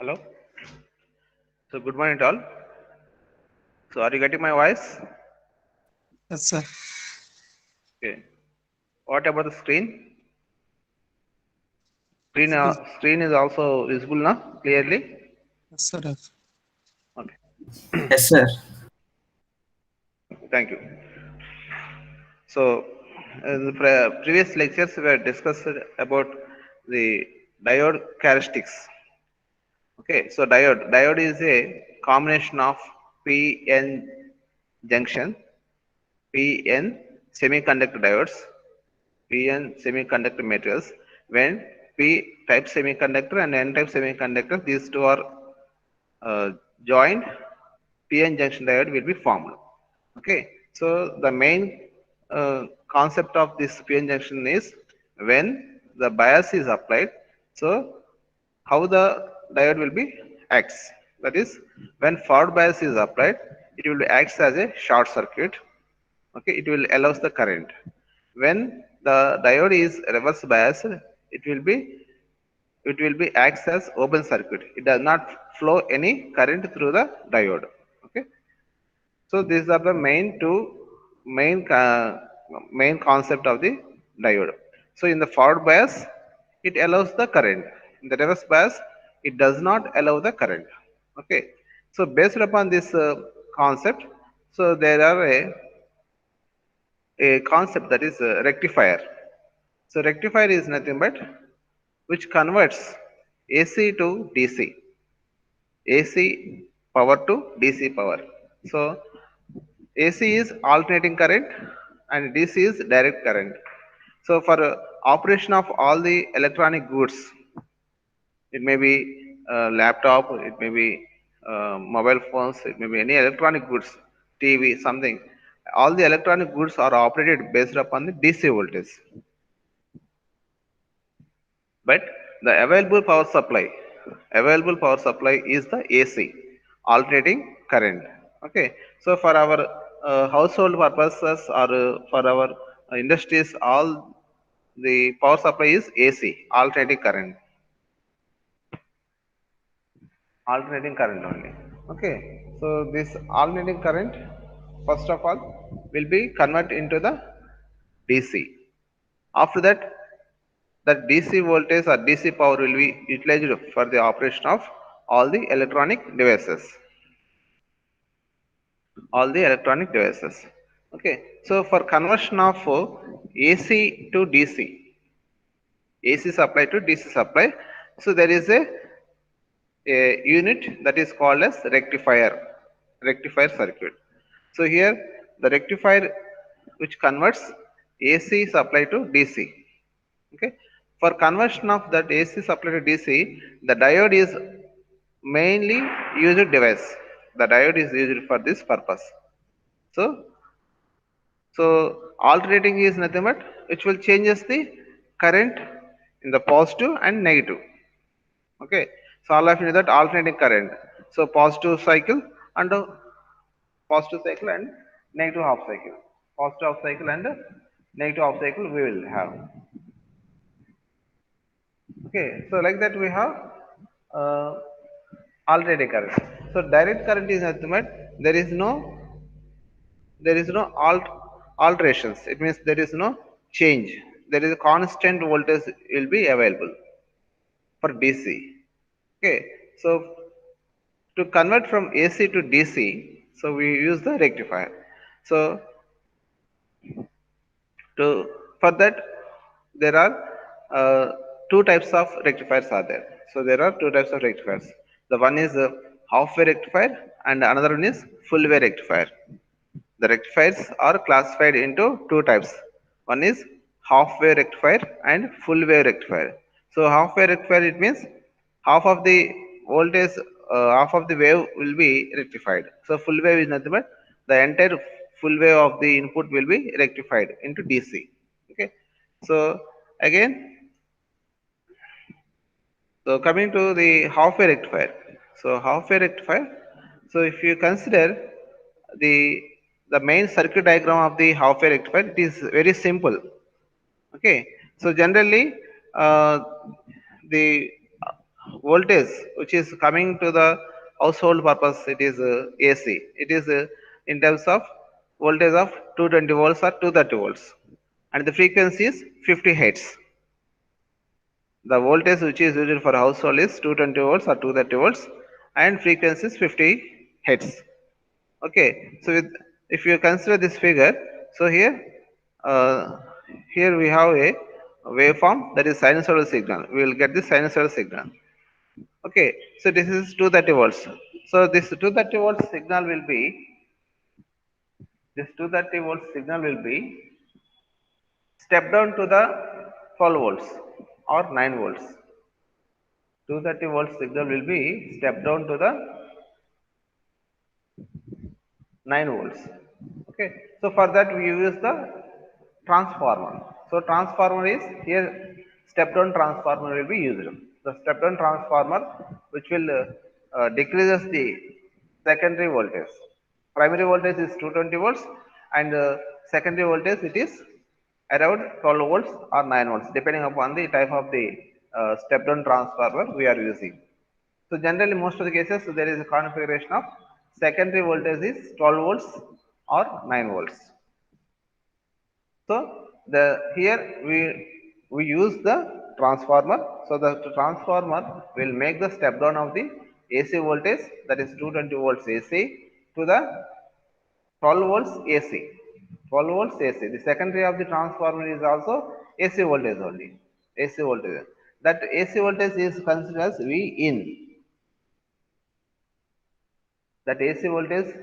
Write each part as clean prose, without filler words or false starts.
Hello. So good morning to all. So are you getting my voice? Yes, sir. Okay. What about the screen? Visible. Screen is also visible now clearly. Yes, sir. Yes. Okay. Yes, sir. Thank you. So in the previous lectures we had discussed about the diode characteristics. Okay. So diode is a combination of PN junction, PN semiconductor diodes, PN semiconductor materials. When P type semiconductor and N type semiconductor, these two are uh, joined, PN junction diode will be formed. Okay, so the main concept of this PN junction is when the bias is applied. So how the diode will be acts. That is, when forward bias is applied, it will act as a short circuit. Okay, it will allows the current. When the diode is reverse biased, it will be acts as open circuit. It does not flow any current through the diode. Okay, so these are the main concept of the diode. So in the forward bias, it allows the current. In the reverse bias, it does not allow the current. Okay, so based upon this concept, so there are a concept that is rectifier. So rectifier is nothing but which converts AC to DC, AC power to DC power. So AC is alternating current and DC is direct current. So for operation of all the electronic goods, it may be laptop, it may be mobile phones, it may be any electronic goods, TV, something. All the electronic goods are operated based upon the DC voltage. But the available power supply is the AC, alternating current. Okay, so for our household purposes or for our industries, all the power supply is AC, alternating current only. Okay, so this alternating current first of all will be converted into the DC. After that, that DC voltage or DC power will be utilized for the operation of all the electronic devices. All the electronic devices. Okay, so for conversion of AC to DC, AC supply to DC supply, so there is a unit that is called as rectifier circuit. So here the rectifier which converts AC supply to DC. Okay, for conversion of that AC supply to DC, the diode is mainly used device. The diode is used for this purpose. So, alternating is nothing but which will changes the current in the positive and negative. Okay, so all of you know that alternating current. So positive cycle and negative half cycle. Positive half cycle and negative half cycle we will have. Okay, so like that we have uh, alternating current. So direct current is nothing but there is no alterations. It means there is no change. There is a constant voltage will be available for DC. Okay, so to convert from AC to DC, so we use the rectifier. So to for that there are two types of rectifiers are there. So there are two types of rectifiers. The one is half wave rectifier and another one is full wave rectifier. The rectifiers are classified into two types. One is half wave rectifier and full wave rectifier. So half wave rectifier, it means half of the voltage, half of the wave will be rectified. So full wave is nothing but the entire full wave of the input will be rectified into DC. Okay. So again, so coming to the half wave rectifier. So half wave rectifier. So if you consider the the main circuit diagram of the half wave rectifier, it is very simple. Okay. So generally, uh, the voltage which is coming to the household purpose, it is AC. It is in terms of voltage of 220 volts or 230 volts, and the frequency is 50 hertz. The voltage which is used for household is 220 volts or 230 volts, and frequency is 50 hertz. Okay, so if you consider this figure, so uh, here we have a waveform that is sinusoidal signal. We will get this sinusoidal signal. Okay, so this is 230 volts. So this 230 volts signal will be, this 230 volts signal will be step down to the 12 volts or 9 volts. 230 volts signal will be step down to the 9 volts. Okay, so for that we use the transformer. So transformer is here, step down transformer will be used. The step down transformer which will decreases the secondary voltage. Primary voltage is 220 volts, and secondary voltage it is around 12 volts or 9 volts depending upon the type of the step down transformer we are using. So generally most of the cases there is a configuration of secondary voltage is 12 volts or 9 volts. So the here we use the transformer. So the transformer will make the step down of the AC voltage, that is 220 volts AC, to the 12 volts AC. 12 volts AC. The secondary of the transformer is also AC voltage only. AC voltage. That AC voltage is considered as V in. That AC voltage,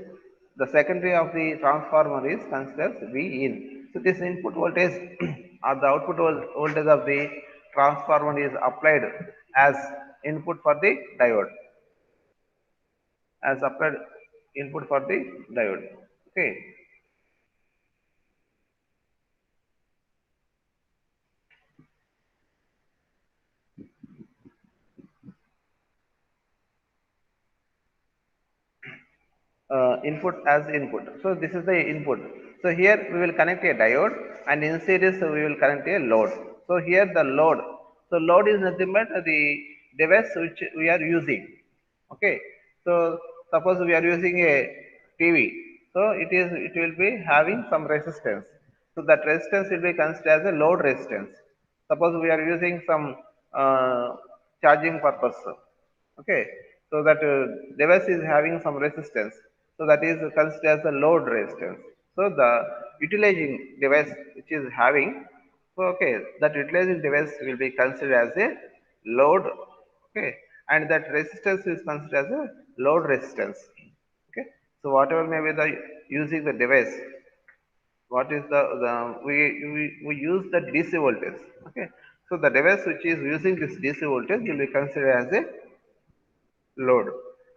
the secondary of the transformer is considered as V in. So this input voltage or the output voltage of the transformer is applied as input for the diode. As applied input for the diode. Okay. Input as input. So this is the input. So here we will connect a diode, and in series we will connect a load. So here the load. So load is nothing but the device which we are using. Okay. So suppose we are using a TV. So it will be having some resistance. So that resistance will be considered as a load resistance. Suppose we are using some charging purpose. Okay, so that device is having some resistance, so that is considered as a load resistance. So the utilizing device which is having, so okay, that utilizing device will be considered as a load. Okay, and that resistance is considered as a load resistance. Okay, so whatever may be the using the device, what is the we use the DC voltage. Okay, so the device which is using this DC voltage will be considered as a load,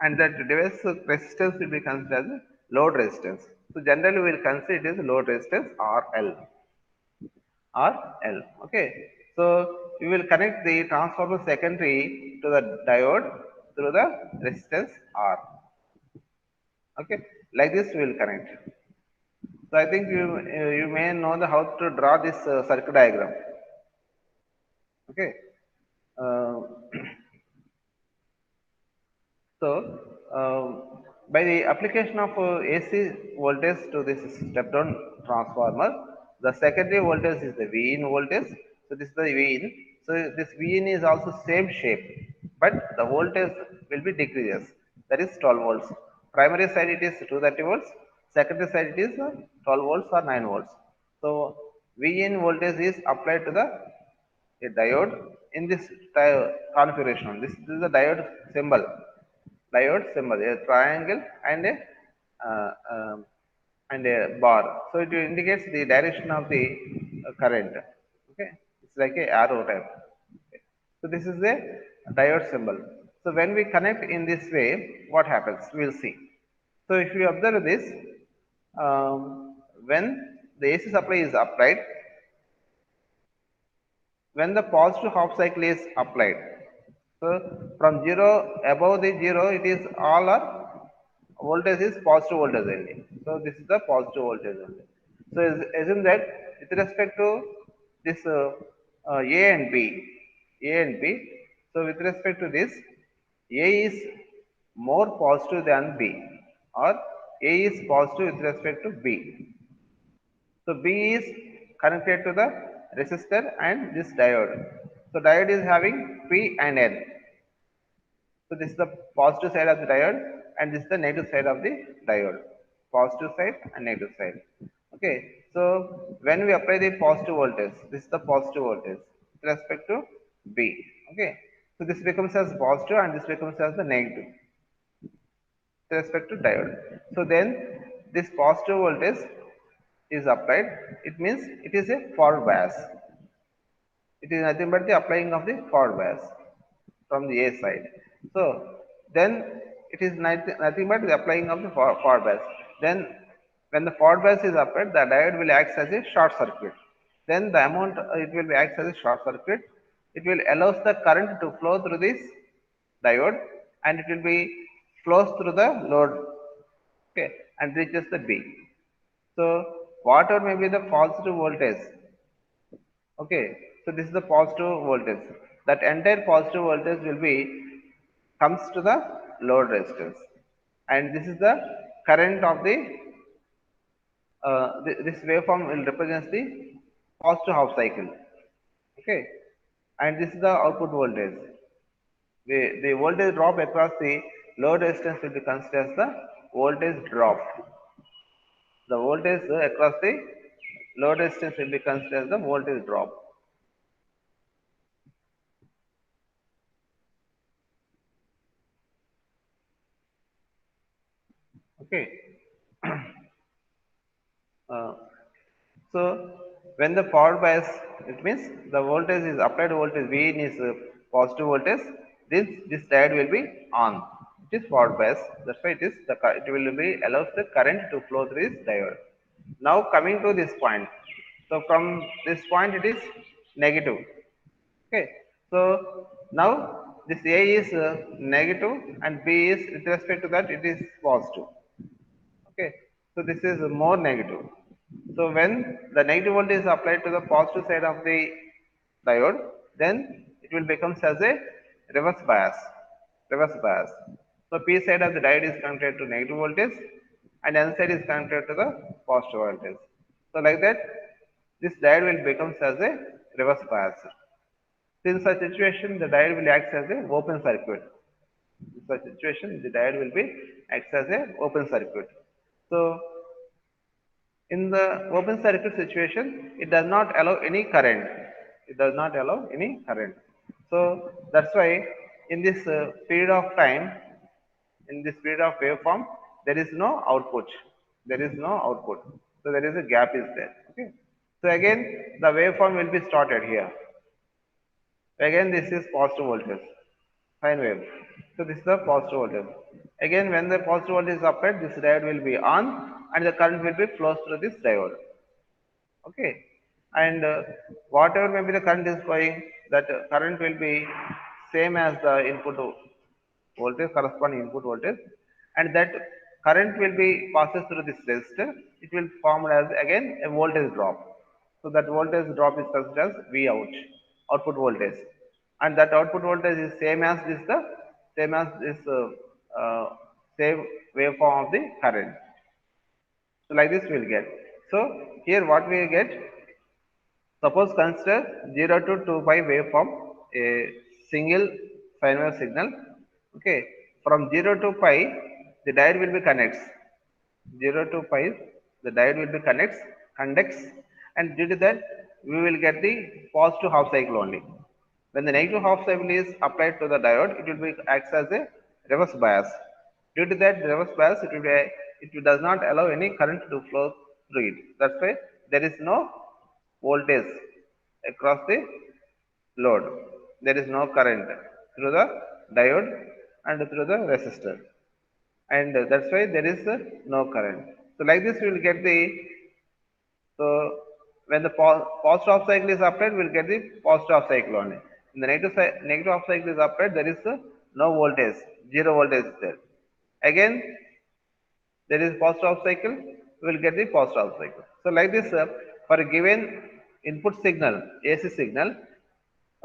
and that device resistance will be considered as load resistance. So generally we will consider it as load resistance RL. Okay, so we will connect the transformer secondary to the diode through the resistance R. Okay, like this we will connect. So I think you may know the how to draw this circuit diagram. Okay. Uh, So, by the application of AC voltage to this step down transformer, the secondary voltage is the V in voltage. So, this is the V in. So, this V in is also same shape, but the voltage will be decreases. That is 12 volts. Primary side it is 230 volts. Secondary side it is 12 volts or 9 volts. So, V in voltage is applied to the a diode in this configuration. This is the diode symbol, a triangle and a bar. So it indicates the direction of the current. Okay, it's like a arrow type. Okay. So this is a diode symbol. So when we connect in this way, what happens? We'll see. So if you observe this, when the AC supply is applied, when the positive half cycle is applied, so from 0 above the 0 it is all are voltage is positive voltage only. So this is the positive voltage only. So assume that with respect to this A and B, so with respect to this, A is more positive than B, or A is positive with respect to B. So B is connected to the resistor and this diode. So diode is having P and N. So this is the positive side of the diode and this is the negative side of the diode. Positive side and negative side. Okay. So when we apply the positive voltage, this is the positive voltage with respect to B. Okay. So this becomes as positive and this becomes as the negative with respect to diode. So then this positive voltage is applied. It means it is a forward bias. It is nothing but the applying of the forward bias from the A side. So then it is nothing but the applying of the forward bias. Then when the forward bias is applied, the diode will act as a short circuit. Then the amount it will be act as a short circuit. It will allows the current to flow through this diode and it will be flows through the load, okay, and reaches the B. So whatever may be the positive voltage, okay, so this is the positive voltage. That entire positive voltage will be comes to the load resistance, and this is the current of the this waveform will represent the positive half cycle, okay, and this is the output voltage. The voltage drop across the load resistance will be considered as the voltage drop. The voltage across the load resistance will be considered as the voltage drop. Okay. Uh, so when the forward bias, it means the voltage is applied voltage V in is positive voltage. This diode will be on. It is forward bias. That's why it will be allows the current to flow through this diode. Now coming to this point. So from this point it is negative. Okay. So now this A is negative and B is with respect to that it is positive. Okay, so this is more negative. So when the negative voltage is applied to the positive side of the diode, then it will becomes as a reverse bias. Reverse bias. So P side of the diode is connected to negative voltage and N side is connected to the positive voltage. So like that, this diode will becomes as a reverse bias. So in such situation, the diode will act as a open circuit. In such situation, the diode will be acts as a open circuit. So in the open circuit situation, it does not allow any current. It does not allow any current. So that's why in this period of time, in this period of waveform, there is no output. There is no output. So there is a gap is there. Okay. So again, the waveform will be started here. Again, this is positive voltage, sine wave. So this is the positive voltage. Again, when the positive voltage is applied, this diode will be on and the current will be flows through this diode. Okay. And whatever may be the current is flowing, that current will be same as the input voltage, corresponding input voltage, and that current will be passes through this resistor. It will form as again a voltage drop. So that voltage drop is considered as V out, output voltage, and that output voltage is same as this same waveform of the current. So like this we'll get. So here what we get, suppose consider 0 to 2 pi waveform, a single sine wave signal. Okay, from 0 to pi, the diode will be connects. 0 to pi, the diode will be conducts, and due to that, we will get the positive half cycle only. When the negative half cycle is applied to the diode, it will be acts as a reverse bias. Due to that reverse bias, it does not allow any current to flow through it. That's why there is no voltage across the load. There is no current through the diode and through the resistor, and that's why there is no current. So like this, we will get the so when the positive half cycle is applied, we'll get the positive half cycle only. In the negative half cycle is applied, there is no voltage, zero voltage is there. Again, there is positive half cycle, we will get the positive half cycle. So like this, for a given input signal, AC signal,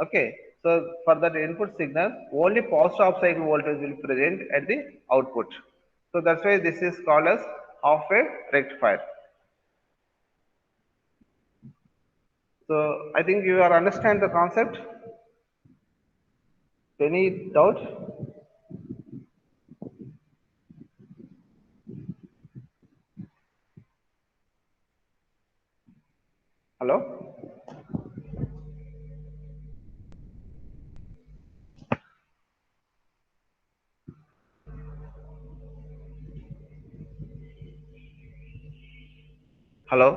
okay, So for that input signal, only positive half cycle voltage will present at the output. So that's why this is called as half wave rectifier. So I think you are understand the concept. Any doubt? Hello? Hello?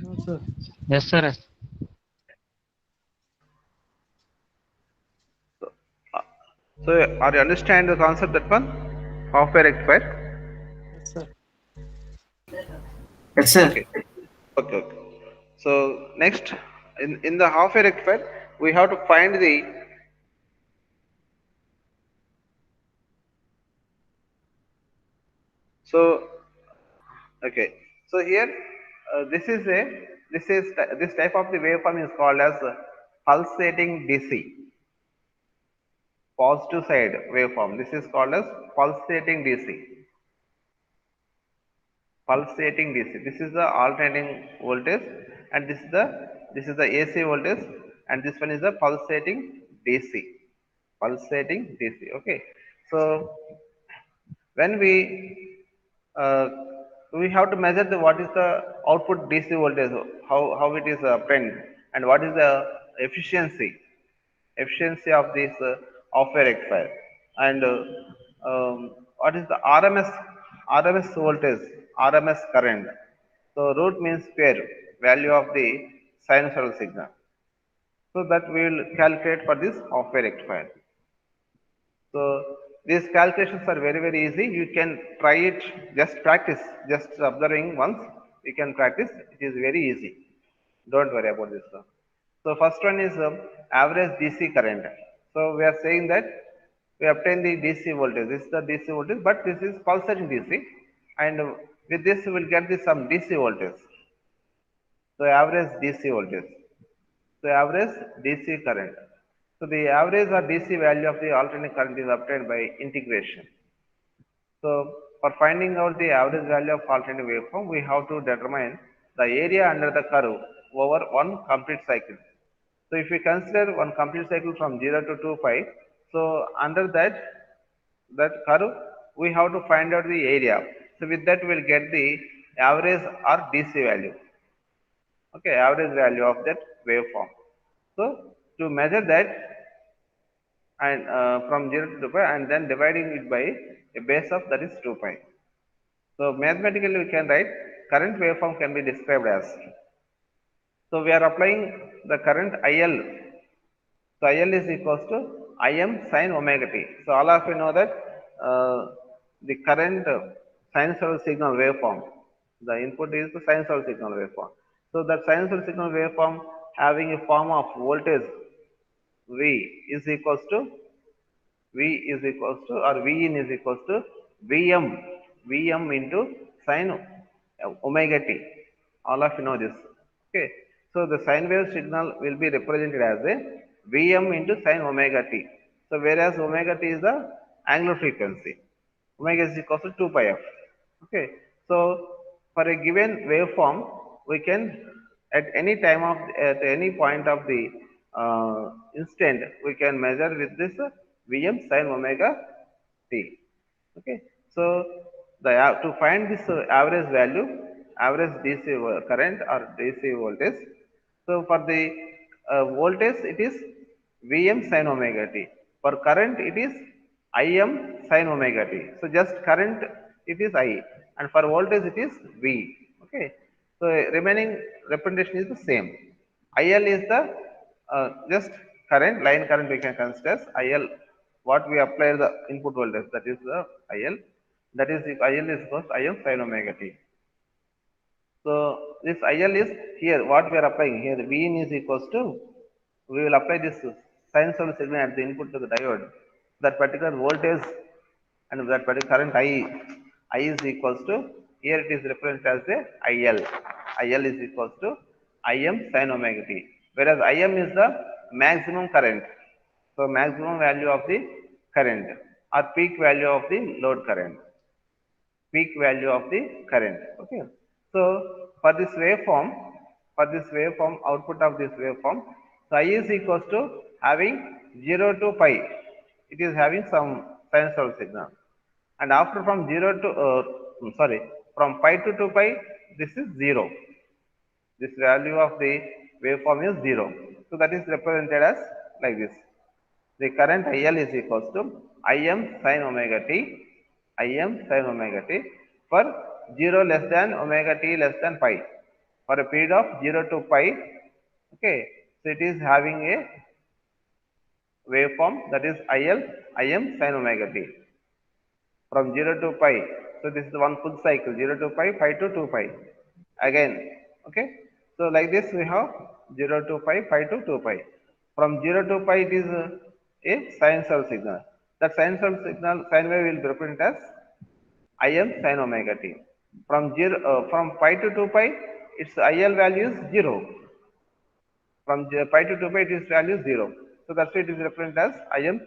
No, sir. Yes, sir. Uh, So are you understand the concept that one? Half wave rectifier? Yes, sir. Yes, sir. Okay. Okay, okay. So next, in the half wave rectifier, we have to find the so okay. So here, this type of the waveform is called as pulsating DC, positive side waveform. This is called as pulsating DC, pulsating DC. This is the alternating voltage, and this is the AC voltage, and this one is the pulsating DC, pulsating DC. Okay. So when uh, we have to measure the what is the output DC voltage, how it is obtained, and what is the efficiency of this off-air rectifier, and what is the RMS voltage, RMS current. So root means square value of the sinusoidal signal. So that we will calculate for this off-air rectifier. So these calculations are very very easy. You can try it, just practice, just observing once. You can practice. It is very easy. Don't worry about this one. So first one is average DC current. So we are saying that we obtain the DC voltage. This is the DC voltage, but this is pulsating DC, and with this we will get the some DC voltage. So average DC voltage. So average DC current. So the average or DC value of the alternating current is obtained by integration. So for finding out the average value of alternating waveform, we have to determine the area under the curve over one complete cycle. So if we consider one complete cycle from 0 to 2 pi, so under that curve, we have to find out the area. So with that, we'll get the average or DC value. Okay, average value of that waveform. So to measure that, and from 0 to 2 pi, and then dividing it by a base of that is 2 pi. So mathematically we can write current waveform can be described as. So we are applying the current IL. So IL is equals to Im sin omega t. So all of you know that the current sinusoidal signal waveform, the input is the sinusoidal signal waveform. So that sinusoidal signal waveform having a form of voltage V is equals to V is equals to, or V in is equals to Vm into sine omega t. All of you know this. Okay. So the sine wave signal will be represented as a Vm into sine omega t. So whereas omega t is the angular frequency. Omega is equals to 2 pi f. Okay. So for a given waveform, we can at any time of at any point of the instant we can measure with this Vm sin omega t. Okay. So to find this average value, average DC current or DC voltage. So for the voltage it is Vm sin omega t. For current it is Im sin omega t. So just current it is I, and for voltage it is V. Okay. So remaining representation is the same. IL is the just current, line current we can consider as IL. What we apply the input voltage, that is the IL. That is if IL is equals to Im sin omega t. So this IL is here what we are applying here. V in is equals to, we will apply this sinusoidal signal at the input to the diode. That particular voltage and that particular current I is equals to, here it is represented as a IL. IL is equals to Im sin omega t, whereas Im is the maximum current. So maximum value of the current or peak value of the load current, peak value of the current. Okay. So for this waveform, output of this waveform, so I is equals to having 0 to pi. It is having some sinusoidal signal. And after from 0 to, sorry, from pi to 2 pi, this is 0. This value of the waveform is 0. So that is represented as like this. The current IL is equals to Im sin omega t, Im sin omega t for 0 less than omega t less than pi, for a period of 0 to pi. Okay, so it is having a waveform that is Im sin omega t from 0 to pi. So this is one full cycle, 0 to pi, pi to 2 pi again. Okay, so like this we have 0 to pi, pi to 2 pi. From 0 to pi it is a sinusoidal signal. That sinusoidal signal sine wave will be represented as Im sin omega t. From pi to 2 pi, its IL value is 0. From pi to 2 pi, it is value 0. So that's why it is represented as Im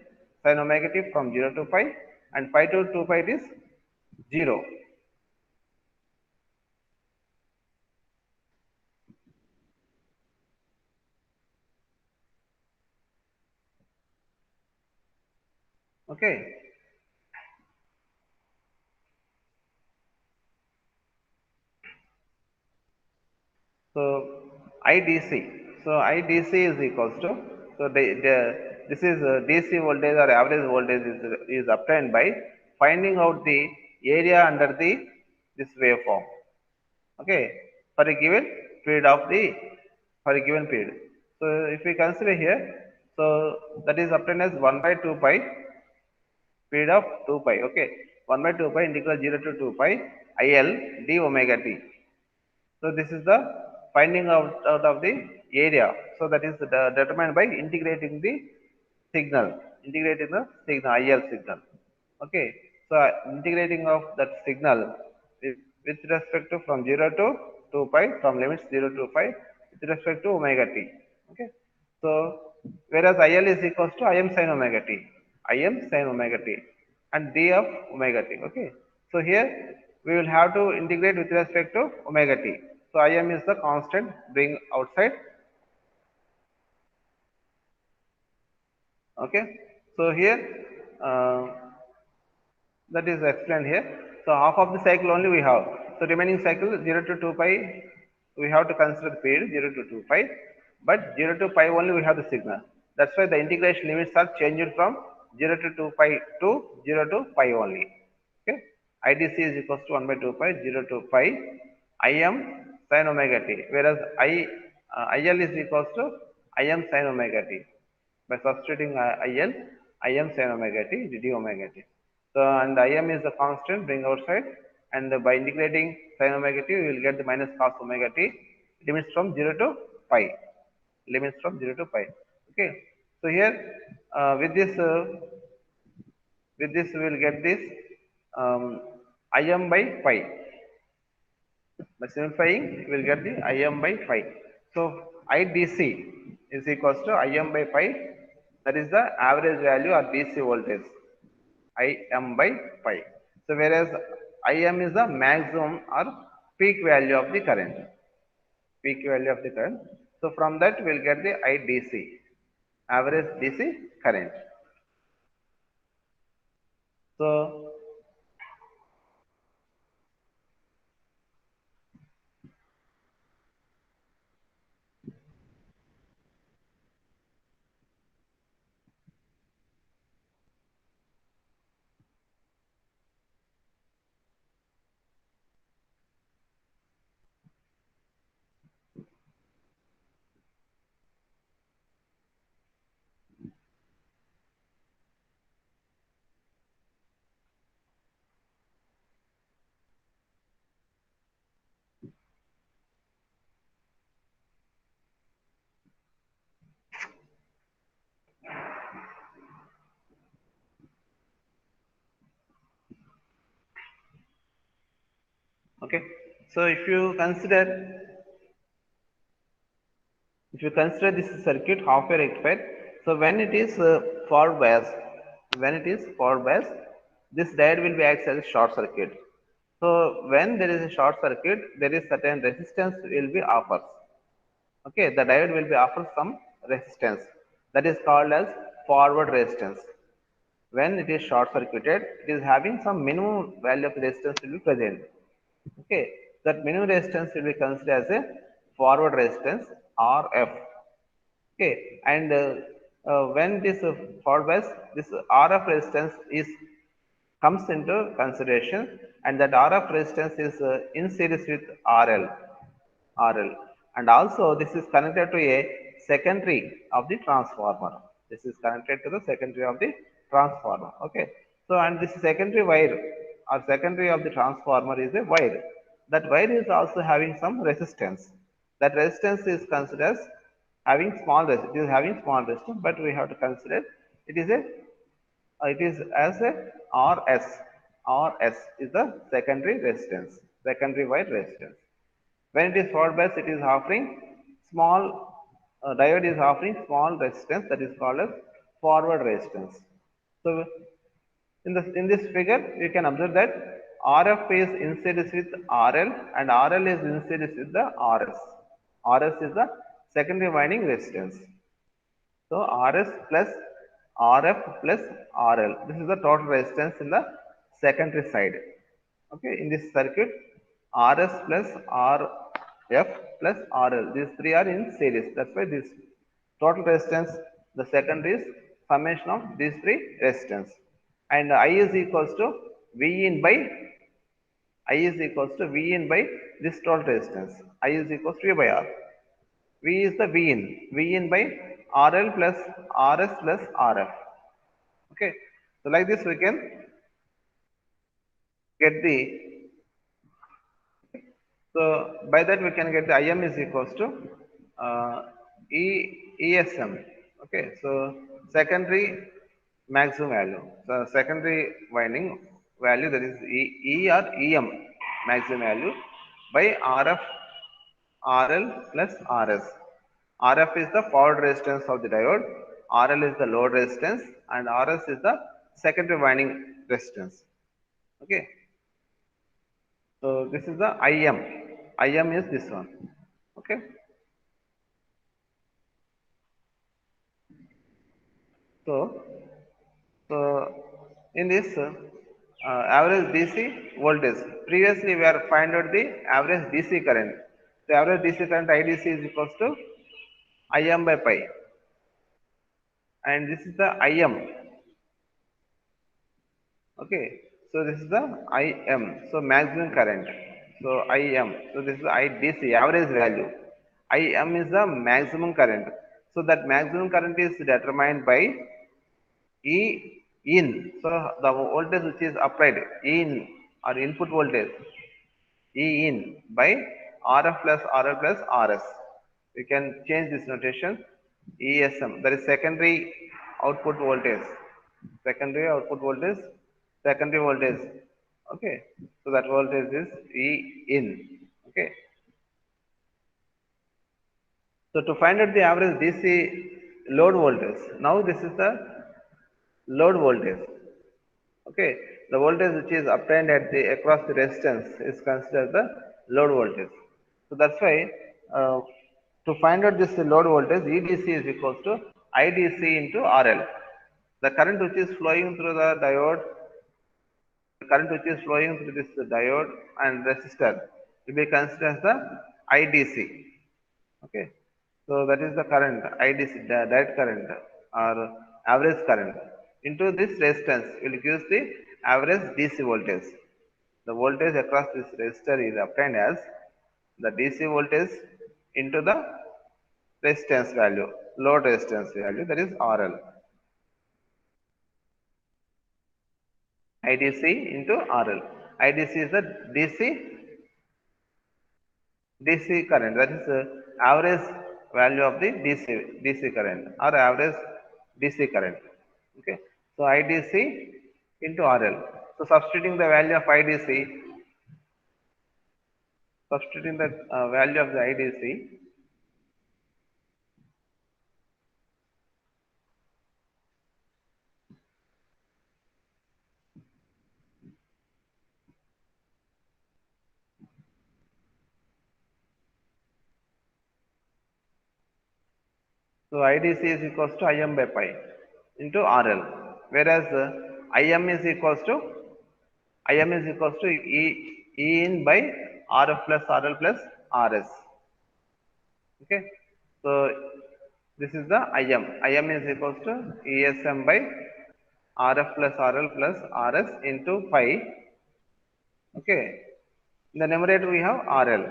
sin omega t from 0 to pi, and pi to 2 pi it is 0. Okay. So IDC. So IDC is equals to, so this is DC voltage or average voltage is obtained by finding out the area under the this waveform. Okay, for a given period of the, for a given period. So if we consider here, so that is obtained as 1 by 2 pi period of 2 pi. Okay, 1 by 2 pi integral 0 to 2 pi IL d omega t. So this is the finding out of the area. So that is determined by integrating the signal, IL signal. Okay. So integrating of that signal with respect to from 0 to 2 pi, from limits 0 to pi with respect to omega t. Okay. So whereas IL is equals to Im sin omega t, Im sin omega t, and d of omega t. Okay. So here we will have to integrate with respect to omega t. So Im is the constant, bring outside. Okay. So here uh, that is explained here. So half of the cycle only we have. So remaining cycle 0 to 2 pi, we have to consider the period 0 to 2 pi, but 0 to pi only we have the signal. That's why the integration limits are changed from 0 to 2 pi to 0 to pi only. Okay, IDC is equals to 1 by 2 pi 0 to pi Im sin omega t, whereas IL is equals to Im sin omega t. By substituting IL, Im sin omega t, d omega t. So, and Im is the constant, bring outside, and by integrating sin omega t, we will get the minus cos omega t, limits from 0 to pi. Limits from 0 to pi. Okay. So here, with this we will get this Im by pi. By simplifying, we will get the Im by pi. So IDC is equals to Im by pi. That is the average value or DC voltage. Im by pi. So whereas Im is the maximum or peak value of the current. Peak value of the current. So from that we will get the IDC, average DC current. So okay. So if you consider If you consider this circuit halfway rectified, so when it is forward bias, this diode will be acts as a short circuit. So when there is a short circuit, there is certain resistance will be offered. Okay, the diode will be offered some resistance that is called as forward resistance. When it is short circuited, it is having some minimum value of resistance will be present. Okay, that minimum resistance will be considered as a forward resistance RF. Okay, and when this forward bias, this RF resistance is comes into consideration, and that RF resistance is in series with RL, and also this is connected to a secondary of the transformer. This is connected to the secondary of the transformer. Okay, so and this secondary wire or secondary of the transformer is a wire. That wire is also having some resistance. That resistance is considered as having small resistance. It is having small resistance, but we have to consider it is as a RS. RS is the secondary resistance, secondary wire resistance. When it is forward bias, it is offering small diode is offering small resistance that is called as forward resistance. So in this figure, you can observe that RF is in series with RL and RL is in series with the RS. RS is the secondary winding resistance. So RS plus RF plus RL. This is the total resistance in the secondary side. Okay, in this circuit, RS plus RF plus RL. These three are in series. That's why this total resistance, the secondary is summation of these three resistance. And I is equals to V in by I is equals to V in by this total resistance. I is equals to V by R. V is the V in. V in by RL plus RS plus RF. Okay. So like this we can get the, so by that we can get the IM is equals to uh, ESM. Okay. So secondary maximum value. So secondary winding value, that is E or EM maximum value by RF RL plus RS. RF is the forward resistance of the diode, RL is the load resistance, and RS is the secondary winding resistance. Okay, so this is the IM. IM is this one. Okay, so so in this average DC voltage, previously we are find out the average DC current. The average DC current IDC is equals to IM by pi, and this is the IM. Okay, so this is the IM, so maximum current. So IM, so this is IDC, average value. IM is the maximum current. So that maximum current is determined by E in. So the voltage which is applied in or input voltage E in by RF plus RL plus RS. We can change this notation ESM. That is secondary output voltage. Secondary output voltage. Secondary voltage. Okay. So that voltage is E in. Okay. So to find out the average DC load voltage. Now this is the load voltage. Okay, the voltage which is obtained at the across the resistance is considered the load voltage. So that's why to find out this load voltage, EDC is equals to IDC into RL. The current which is flowing through the diode, the current which is flowing through this diode and resistor will be considered as the IDC. Okay, so that is the current IDC, the direct current or average current into this resistance will give the average DC voltage. The voltage across this resistor is obtained as the DC voltage into the resistance value, load resistance value, that is RL. IDC into RL. IDC is the DC current, that is average value of the DC current or average DC current. Okay, so IDC into RL. So substituting the value of IDC, substituting the value of the IDC, So IDC is equals to Im by pi into RL, whereas Im is equals to E in by RF plus RL plus RS. Okay, so this is the Im. Im is equals to ESM by RF plus RL plus RS into pi. Okay, in the numerator we have RL.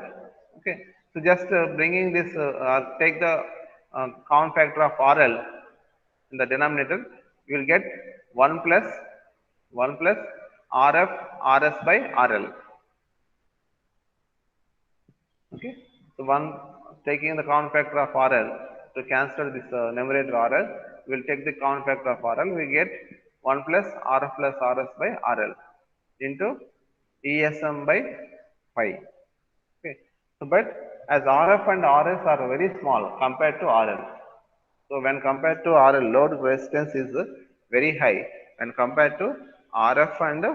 Okay, so just bringing this, take the common factor of RL in the denominator, you will get 1 plus RF RS by RL. Okay, so one taking the common factor of RL to cancel this numerator RL, we will take the common factor of RL, we get 1 plus RF plus RS by RL into ESM by pi. Okay, so but as RF and RS are very small compared to RL, so when compared to RL, load resistance is very high when compared to RF and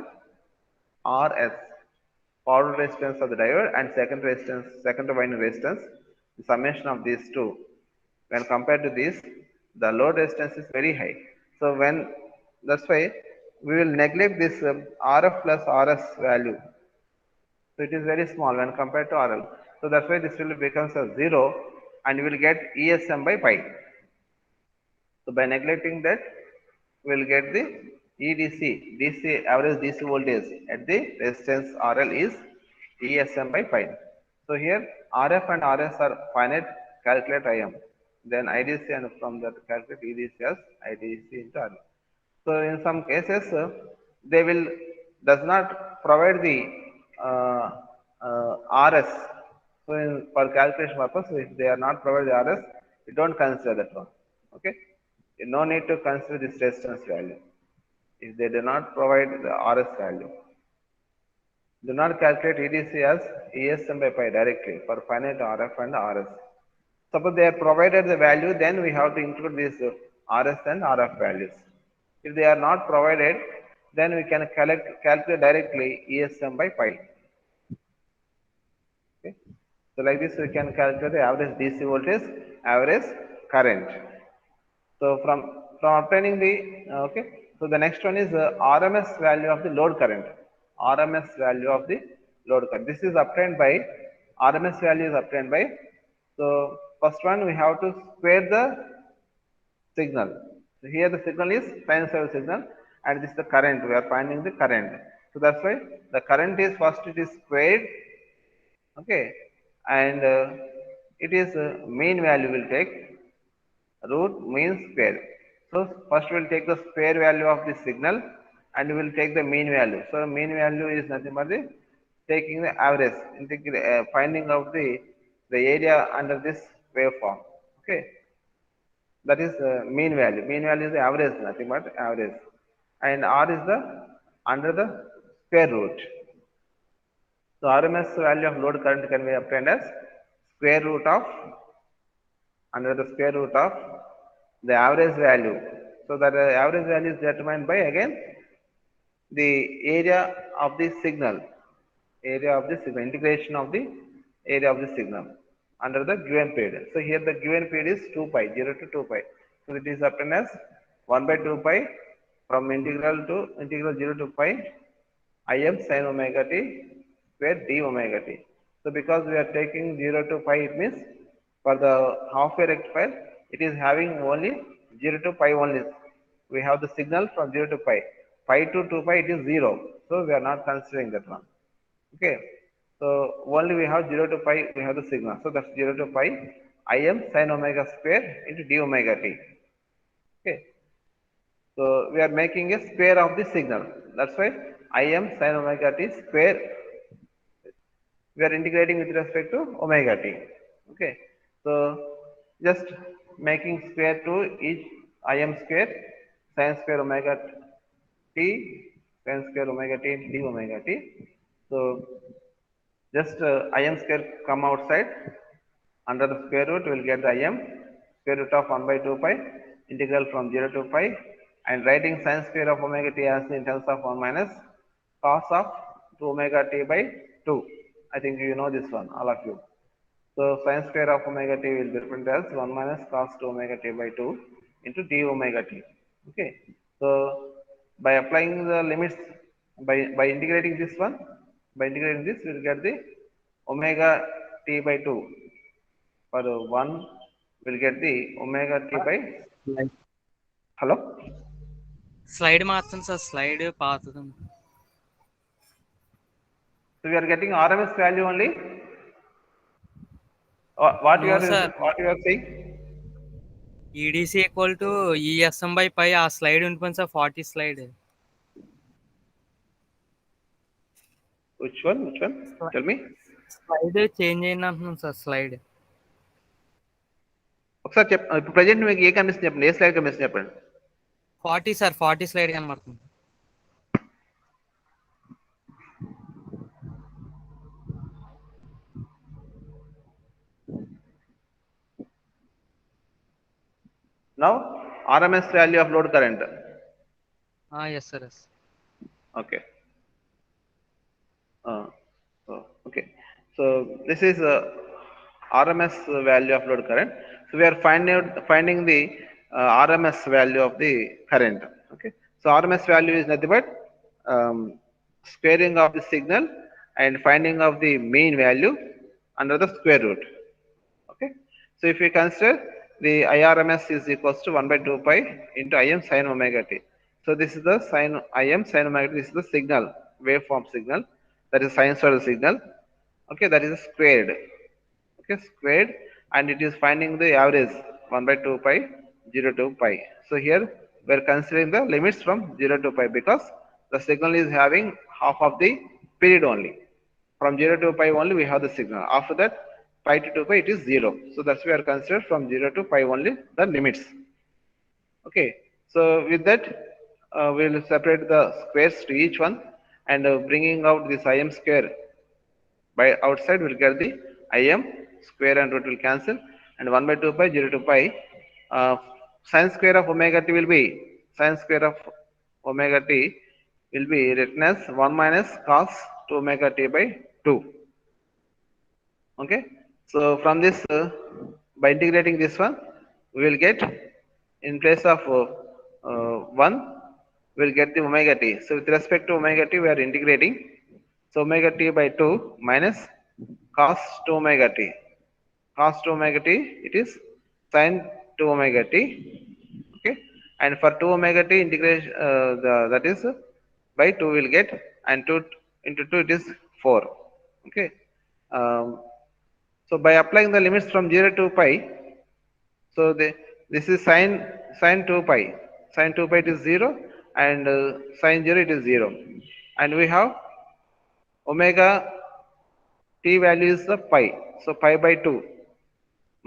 RS, forward resistance of the diode and secondary winding resistance, the summation of these two, when compared to this, the load resistance is very high. So when, that's why we will neglect this RF plus RS value. So it is very small when compared to RL. So that's why this will becomes a 0 and we will get ESM by pi. So by neglecting that, we will get the DC average DC voltage at the resistance RL is ESM by pi. So here RF and RS are finite, calculate IM. Then IDC, and from that calculate EDC as IDC into RL. So in some cases, they will does not provide the RS. So for calculation purpose, if they are not provided the RS, we don't consider that one. Okay, no need to consider this resistance value if they do not provide the RS value. Do not calculate EDC as ESM by pi directly for finite RF and RS. Suppose they are provided the value, then we have to include these RS and RF values. If they are not provided, then we can calculate directly ESM by pi. Okay. So like this, we can calculate the average DC voltage, average current. So from obtaining the okay, so the next one is RMS value of the load current. RMS value of the load current. This is obtained by RMS value is obtained by. So first one we have to square the signal. So here the signal is sinusoidal signal, and this is the current. We are finding the current. So that's why the current is first it is squared. Okay, and it is mean value will take root mean square. So first we will take the square value of the signal and we will take the mean value. So mean value is nothing but the taking the average, finding out the area under this waveform. Okay, that is mean value. Mean value is the average, nothing but average, and R is the under the square root. So RMS value of load current can be obtained as square root of under the square root of the average value. So that average value is determined by again the area of the signal, integration of the area of the signal under the given period. So here the given period is 2 pi, 0 to 2 pi. So it is obtained as 1 by 2 pi from integral 0 to pi Im sin omega t square d omega t. So because we are taking 0 to pi, it means for the half wave rectifier, it is having only 0 to pi only. We have the signal from 0 to pi. Pi to 2 pi, it is 0. So we are not considering that one. Okay. So only we have 0 to pi, we have the signal. So that's 0 to pi Im sin omega square into d omega t. Okay. So we are making a square of the signal. That's why Im sin omega t square, we are integrating with respect to omega t. Okay. So just making square to each Im square sin square omega t sin square omega t d omega t. So just Im square come outside, under the square root we will get the Im square root of 1 by 2 pi integral from 0 to pi, and writing sin square of omega t as in terms of 1 minus cos of 2 omega t by 2. I think you know this one, all of you. So sine square of omega t will be written as 1 minus cos 2 omega t by 2 into d omega t. Okay. So by applying the limits, by integrating this one, by integrating this, we will get the omega t by 2. For 1, we'll get the omega t by, hello? Slide martin sir, slide path. So we are getting RMS value only. What you No, are sir. what you are saying? EDC equal to ESM by pi. ఆ slide ఉంటుంది sir 40 slide. Which one? Which one? Tell me. Slide change అయింది అంటున్నాను sir slide. ఒకసారి ఇప్పుడు present మీకు ఏ కనిపిస్తుంది చెప్పండి, ఏ slide కనిపిస్తుంది చెప్పండి. 40 సార్ 40 స్లైడ్ కనబడుతుంది. Now RMS value of load current. Yes sir yes. Okay. Okay. So this is RMS value of load current. So we are finding the RMS value of the current. Okay. So RMS value is nothing but squaring of the signal and finding of the mean value under the square root. Okay. So if we consider the IRMS is equals to 1 by 2 pi into Im sin omega t. So this is the Im sin omega t. This is the signal, waveform signal. That is sinusoidal signal. Okay, that is squared. Okay, squared, and it is finding the average 1 by 2 pi 0 to pi. So here we are considering the limits from 0 to pi because the signal is having half of the period only. From 0 to pi only we have the signal. After that, pi to 2 pi it is 0. So that's why we are considered from 0 to pi only the limits. Okay, so with that we will separate the squares to each one and bringing out this Im square by outside we will get the Im square and root will cancel, and 1 by 2 pi 0 to pi sin square of omega t will be sin square of omega t will be written as 1 minus cos 2 omega t by 2. Okay, so from this by integrating this one we will get in place of 1 we will get the omega t. So with respect to omega t we are integrating. So omega t by 2 minus cos 2 omega t. Cos 2 omega t it is sin 2 omega t. Okay, and for 2 omega t integration that is by 2 will get, and 2 into 2 it is 4. Okay, so by applying the limits from 0 to pi, so this is sin 2 pi. Sin 2 pi it is 0, and sin 0 it is 0, and we have omega t value is the pi. So pi by 2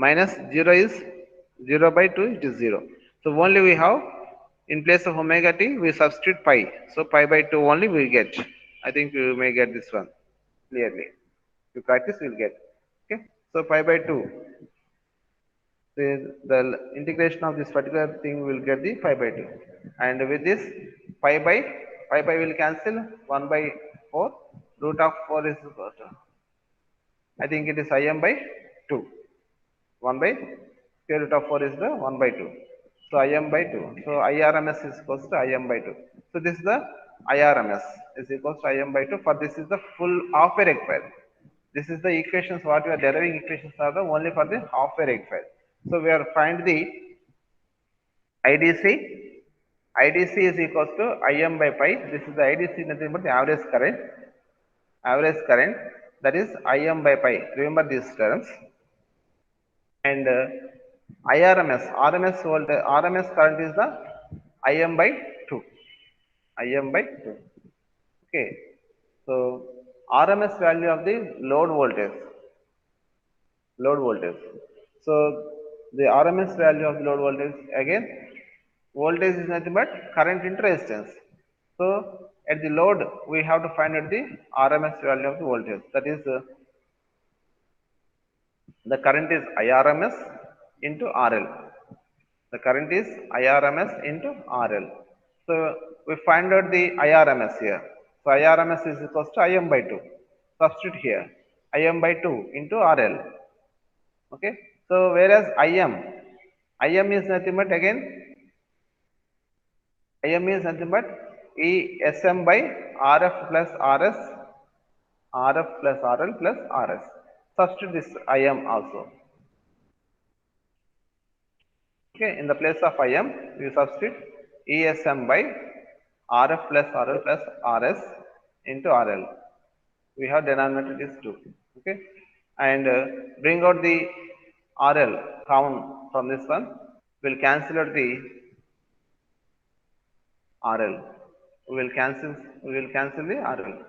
minus 0 is 0 by 2 it is 0. So only we have in place of omega t we substitute pi. So pi by 2 only we get. I think you may get this one clearly. If you practice you will get. Okay. So pi by 2. The integration of this particular thing will get the pi by 2, and with this pi will cancel, 1 by 4 root of 4 is equal to, I think it is Im by 2. 1 by square root of 4 is the 1 by 2. So Im by 2. So IRMS is equals to Im by 2. So this is the IRMS is equals to Im by 2. For this is the full half wave rectifier. This is the equations what we are deriving equations are the only for the half wave rectifier. So we are find the IDC. IDC is equals to Im by pi. This is the IDC, nothing but the average current. Average current, that is Im by pi. Remember these terms. And RMS voltage, RMS current is the Im by 2. Im by 2. Okay. So RMS value of the load voltage. Load voltage. So the RMS value of the load voltage, again voltage is nothing but current into resistance. So at the load we have to find out the RMS value of the voltage. That is the current is IRMS into RL. The current is IRMS into RL. So we find out the IRMS here. So IRMS is equals to Im by 2. Substitute here. Im by 2 into RL. Okay, so whereas Im is nothing but again Im is nothing but ESM by RF plus RS, RF plus RL plus RS. Substitute this Im also. Okay, in the place of Im, you substitute ESM by RF plus RL plus RS into RL. We have denominated is 2. Okay, and bring out the RL count from this one. We'll cancel out the RL. We will cancel the RL.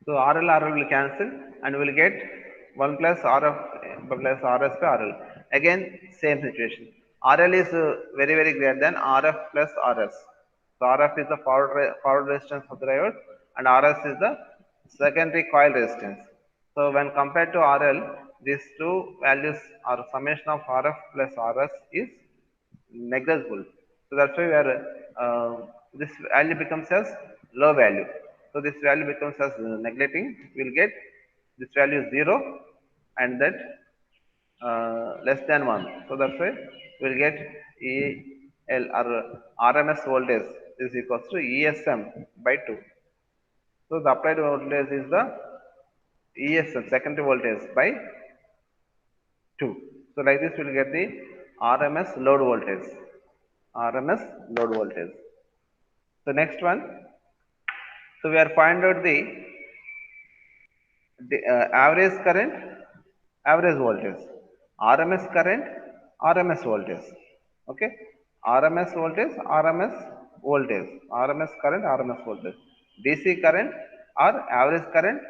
So, RL will cancel and we'll get 1 plus RF plus RS by RL. Again, same situation. RL is very greater than RF plus RS. So RF is the forward resistance of the diode and RS is the secondary coil resistance. So when compared to RL, these two values or summation of RF plus RS is negligible. So that's why we are this value becomes as low value. So this value becomes as neglecting. We'll get this value is 0 and that less than 1. So that's why we'll get EL or RMS voltage is equals to ESM by 2. So the applied voltage is the ESM secondary voltage by 2. So like this we'll get the RMS load voltage. RMS load voltage. So next one. So we are find out the average current, average voltage. RMS current, RMS voltage. Okay. RMS voltage, RMS voltage. RMS current, RMS voltage. DC current or average current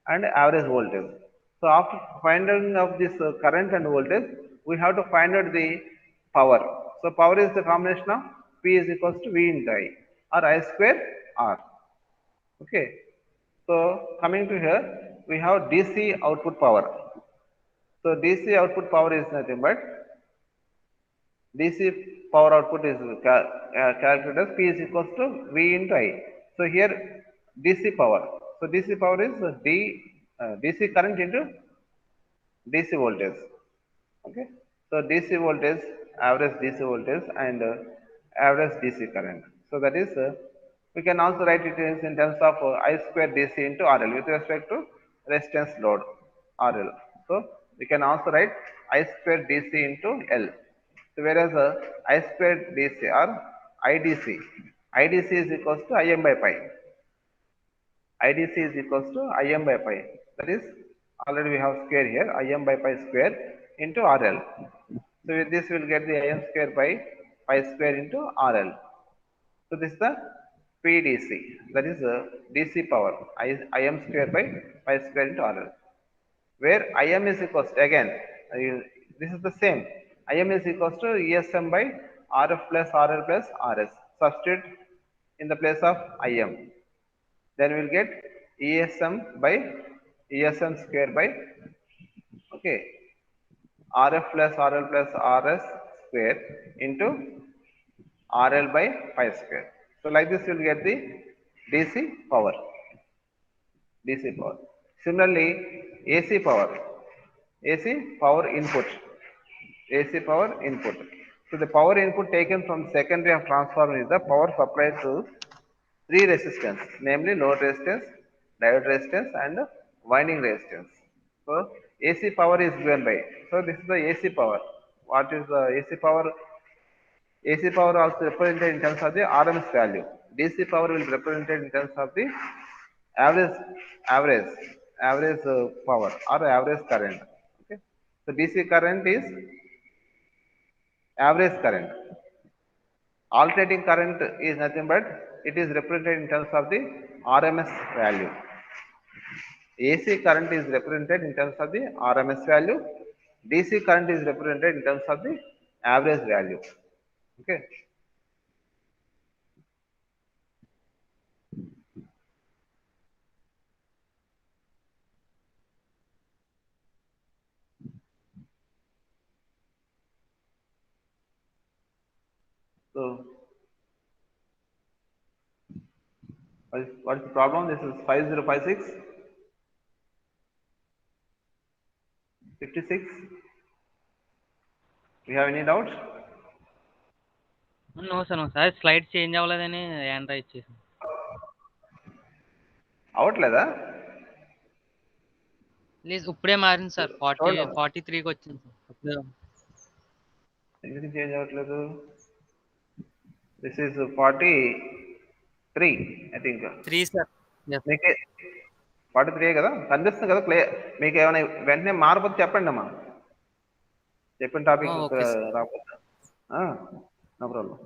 and average voltage. So after finding of this current and voltage, we have to find out the power. So power is the combination of P is equals to V into I or I square R. Okay. So coming to here, we have DC output power. So DC output power is nothing but DC power output is calculated as P is equals to V into I. So here DC power. So DC power is DC current into DC voltage. Okay. So DC voltage, average DC voltage and average DC current. So that is we can also write it as in terms of I square DC into RL with respect to resistance load RL. So we can also write I square DC into L. So whereas I square DC or IDC, IDC is equals to Im by pi. IDC is equals to Im by pi. That is already we have square here Im by pi square into RL. So with this we will get the Im square by pi square into RL. So this is the PDC, that is DC power Im square by pi square into RL. Where Im is equals to, again this is the same. Im is equals to ESM by RF plus RL plus RS. Substitute in the place of Im. Then we will get ESM by ESM square by okay RF plus RL plus RS square into RL by pi square. So like this you will get the DC power. DC power. Similarly, AC power. AC power input. AC power input. So the power input taken from secondary of transformer is the power supplied to three resistance, namely load resistance, diode resistance and winding resistance. So AC power is given by. So this is the AC power. What is the AC power? AC power also represented in terms of the RMS value. DC power will be represented in terms of the average average power or average current. Okay. So DC current is average current. Alternating current is nothing but it is represented in terms of the RMS value. AC current is represented in terms of the RMS value DC current is represented in terms of the average value. Okay. So what is the problem? This is 5056, 56. Do you have any doubts? No sir no sir slide change అవ్వలేదని యాండ్రా ఇచ్చేసాను. అవట్లేదా? లేదు ఇప్పుడే మారింది sir. చూడండి. 43కి వచ్చింది sir. అప్పుడే ఎందుకు చేంజ్ అవ్వట్లేదు? This is 43 I think. 3 sir. మీకే 43 కదా కనిపిస్తుంది కదా క్లియర్. మీకు ఏమైనా వెంటనే మారపోతే చెప్పండి అమ్మా. చెప్పిన టాపిక్ ఓకే సార్. రాకపోతే no problem.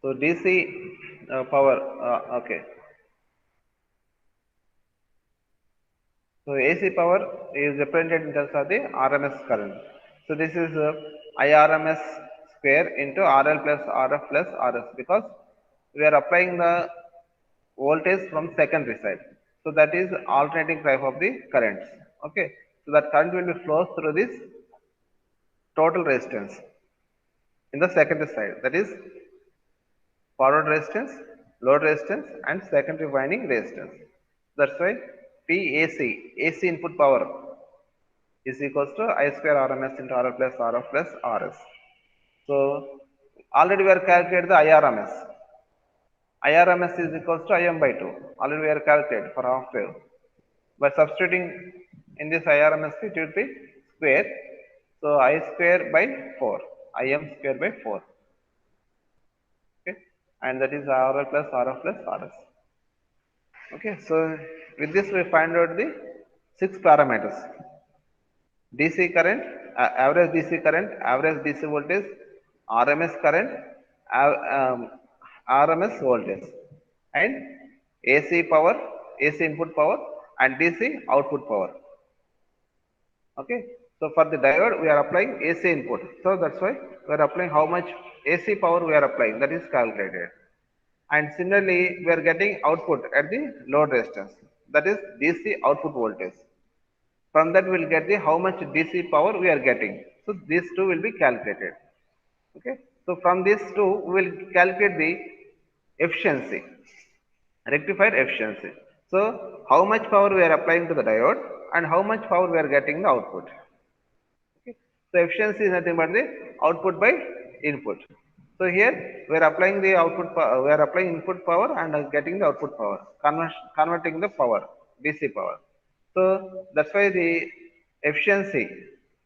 So DC power, okay. So AC power is represented in terms of the RMS current. So this is IRMS square into RL plus RF plus RS, because we are applying the voltage from secondary side. So that is alternating type of the currents. Okay. So that current will be flows through this total resistance in the secondary side. That is forward resistance, load resistance, and secondary winding resistance. That's why PAC, AC input power, is equals to I square RMS into RL plus RF plus RS. So already we are calculated the IRMS. IRMS is equals to IM by 2. Already we are calculated for half wave. By substituting in this IRMS, it will be square. So I square by 4, IM square by 4. Okay, and that is RL plus RF plus RS. Okay, so with this we find out the 6 parameters: DC current, average DC current, average DC voltage, RMS current, RMS voltage, and AC power, AC input power, and DC output power. Okay, so for the diode we are applying AC input, so that's why we are applying how much AC power we are applying, that is calculated. And similarly we are getting output at the load resistance, that is DC output voltage. From that we will get the how much DC power we are getting, so these two will be calculated. Okay, so from these two we will calculate the efficiency, rectifier efficiency. So how much power we are applying to the diode and how much power we are getting the output. Okay. So efficiency is nothing but the output by input. So here we are applying the output, we are applying input power and getting the output power, converting the power, DC power. So that's why the efficiency,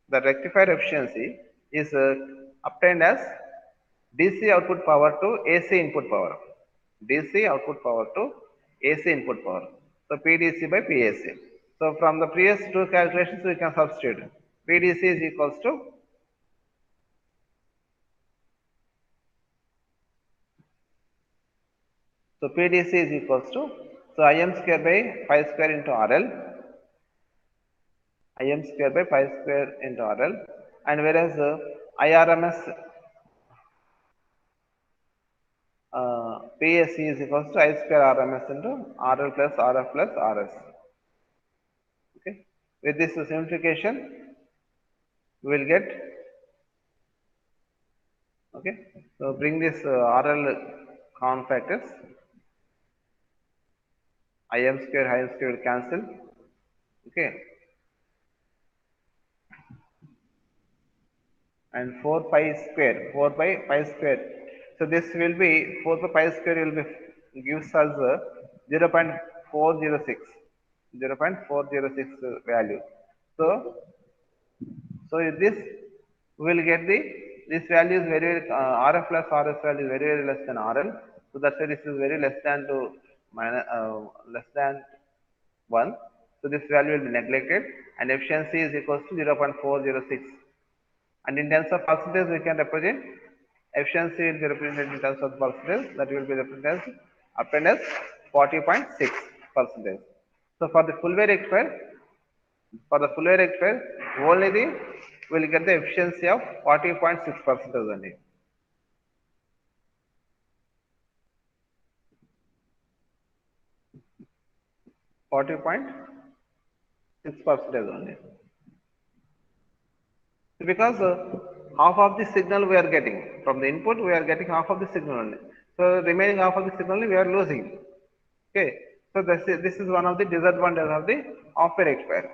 the rectifier efficiency, is obtained as DC output power to AC input power. DC output power to AC input power. So PDC by PAC. So from the previous two calculations we can substitute. PDC is equals to PDC is equals to, so IM square by 5 square into RL, IM square by 5 square into RL, and whereas IRMS PAC is equals to I square RMS into RL plus RF plus RS. Okay, with this simplification we will get, okay, so bring this RL common factors, IM square will cancel. Okay, and 4 pi square, 4 by pi square, so this will be 4 by pi square will be gives us 0.406 value. So this will get the, this value is very RF plus RS value is very less than RL, so that's why this is very less than to minus less than 1, so this value will be neglected, and efficiency is equals to 0.406. And in terms of percentage we can represent, efficiency will be represented in terms of percentage, that will be represented as obtained as 40.6 percentage. So for the full wave rectifier, only the will get the efficiency of 40.6 percentage only. %6 only. Because half of the signal we are getting from the input, we are getting half of the signal only. So remaining half of the signal only we are losing. Okay. So this is one of the disadvantages of the half-wave rectifier.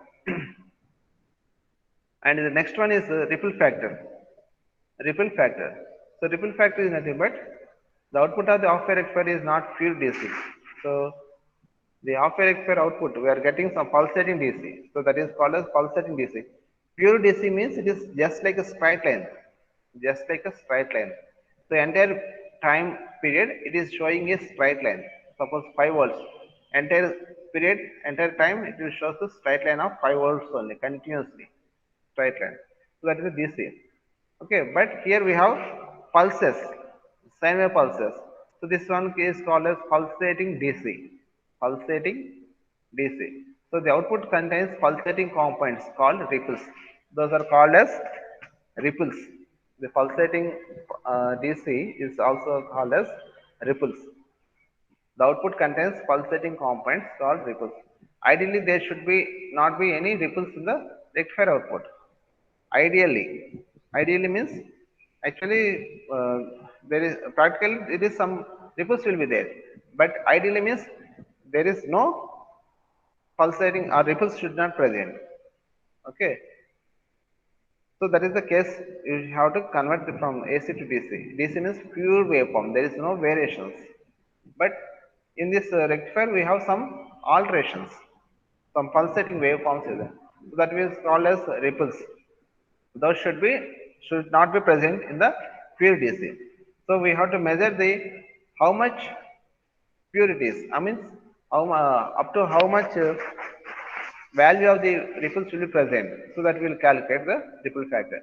And the next one is ripple factor. Ripple factor. So ripple factor is nothing but the output of the half-wave rectifier is not pure DC. So the half-wave rectifier output, we are getting some pulsating DC. So that is called as pulsating DC. Pure DC means it is just like a straight line. Just like a straight line. So entire time period, it is showing a straight line. Suppose 5 volts. Entire period, entire time, it will show the straight line of 5 volts only, continuously. Straight line. So that is a DC. Okay, but here we have pulses, sine wave pulses. So this one is called as pulsating DC. Pulsating DC. So the output contains pulsating components called ripples. Those are called as ripples. The pulsating DC is also called as ripples. The output contains pulsating components called ripples. Ideally, there should be not be any ripples in the rectifier output. Ideally means actually there is practically it is some ripples will be there, but ideally means there is no pulsating or ripples should not present. Okay, so that is the case. You have to convert from AC to DC. DC means pure waveform. There is no variations, but in this rectifier we have some alterations, some pulsating waveforms is there. So that is called as ripples. Those should not be present in the pure DC. So we have to measure the how much pure it is. I mean, how up to how much value of the ripples will be present. So that we will calculate the ripple factor.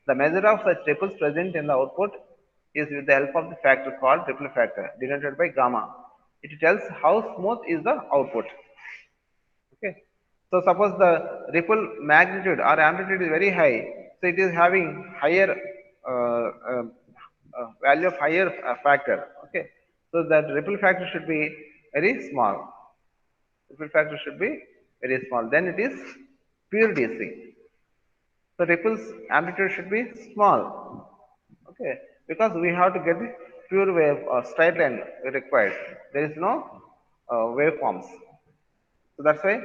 The measure of such ripples present in the output is with the help of the factor called ripple factor, denoted by gamma. It tells how smooth is the output. Okay. So suppose the ripple magnitude or amplitude is very high, so it is having higher value of higher factor. Okay. So that ripple factor should be very small. Ripple factor should be very small. Then it is pure DC. So ripples amplitude should be small. Okay. Because we have to get the pure wave or straight line required. There is no waveforms. So that's why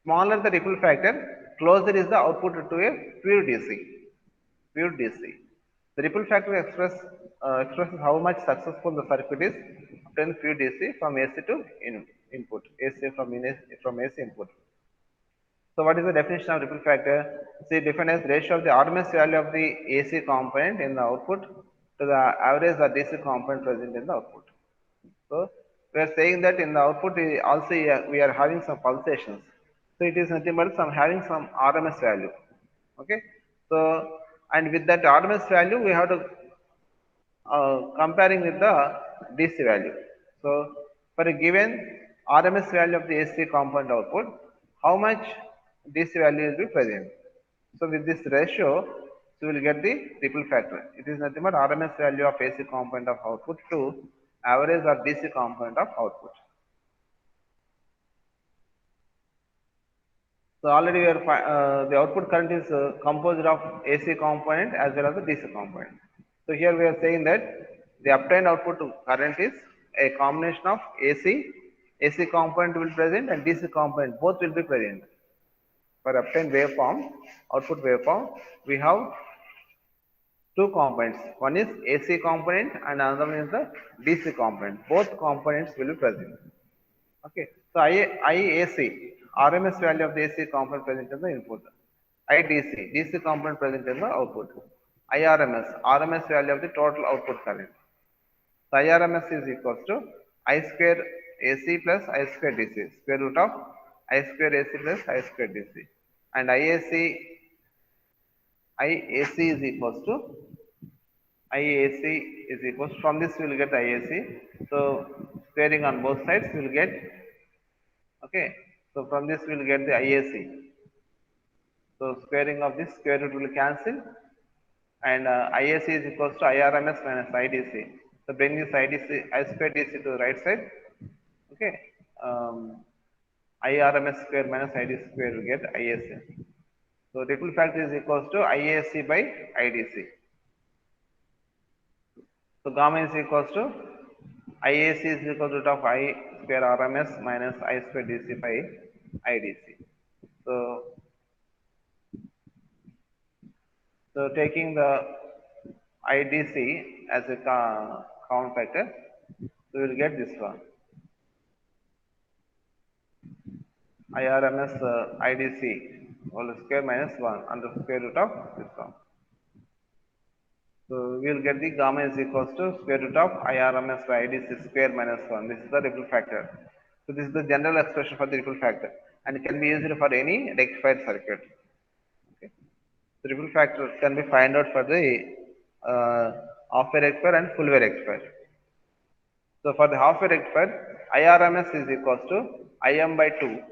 smaller the ripple factor, closer is the output to a pure DC. Pure DC. The ripple factor expresses how much successful the circuit is obtained pure DC from AC to input. AC from AC input. So what is the definition of ripple factor? See, defined as ratio of the RMS value of the AC component in the output to the average or DC component present in the output. So we are saying that in the output also we are having some pulsations. So it is nothing but having some RMS value. Okay. So and with that RMS value we have to comparing with the DC value. So for a given RMS value of the AC component output, how much DC value will be present? So with this ratio, so we will get the ripple factor. It is nothing but RMS value of AC component of output to average or DC component of output. So already we are the output current is composed of AC component as well as the DC component. So here we are saying that the obtained output current is a combination of AC component will be present and DC component both will be present. For obtained waveform, output waveform, we have two components. One is AC component and another one is the DC component. Both components will be present. Okay. So IAC, RMS value of the AC component present in the input. IDC, DC component present in the output. IRMS, RMS value of the total output current. So IRMS is equals to I square AC plus I square DC, square root of I square AC plus I square DC. And IAC is equals to from this we will get IAC. So squaring on both sides, we will get, okay, so from this we will get the IAC. So squaring of this square root will cancel, and IAC is equals to IRMS minus IDC. So bring this IDC, I square DC to the right side, okay, IRMS square minus ID square will get IAC. So ripple factor is equals to IAC by IDC. So gamma is equals to IAC is equal to root of I square RMS minus I square DC by IDC. So, taking the IDC as a common factor, we will get this one. IRMS IDC whole square minus 1 under square root of this one. So we will get the gamma is equals to square root of IRMS by IDC square minus 1. This is the ripple factor. So this is the general expression for the ripple factor, and it can be used for any rectified circuit. Okay. The ripple factor can be found out for the half wave rectifier and full wave rectifier. So for the half wave rectifier, IRMS is equals to IM by 2,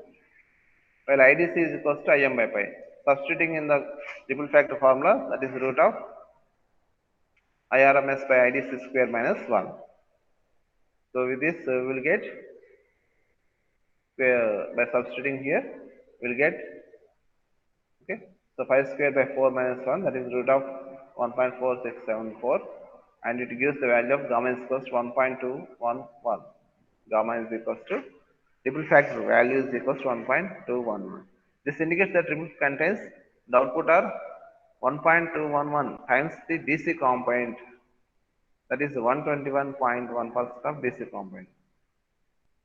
while IDC is equals to IM by pi. Substituting in the ripple factor formula, that is root of IRMS by IDC square minus 1. So with this we will get, by substituting here, we will get, okay, so 5 square by 4 minus 1, that is root of 1.4674, and it gives the value of gamma is equals to 1.211. Gamma is equals to, ripple factor value is equals to 1.211. This indicates that ripple contains the output are 1.211 times the DC component, that is 121.1% of DC component.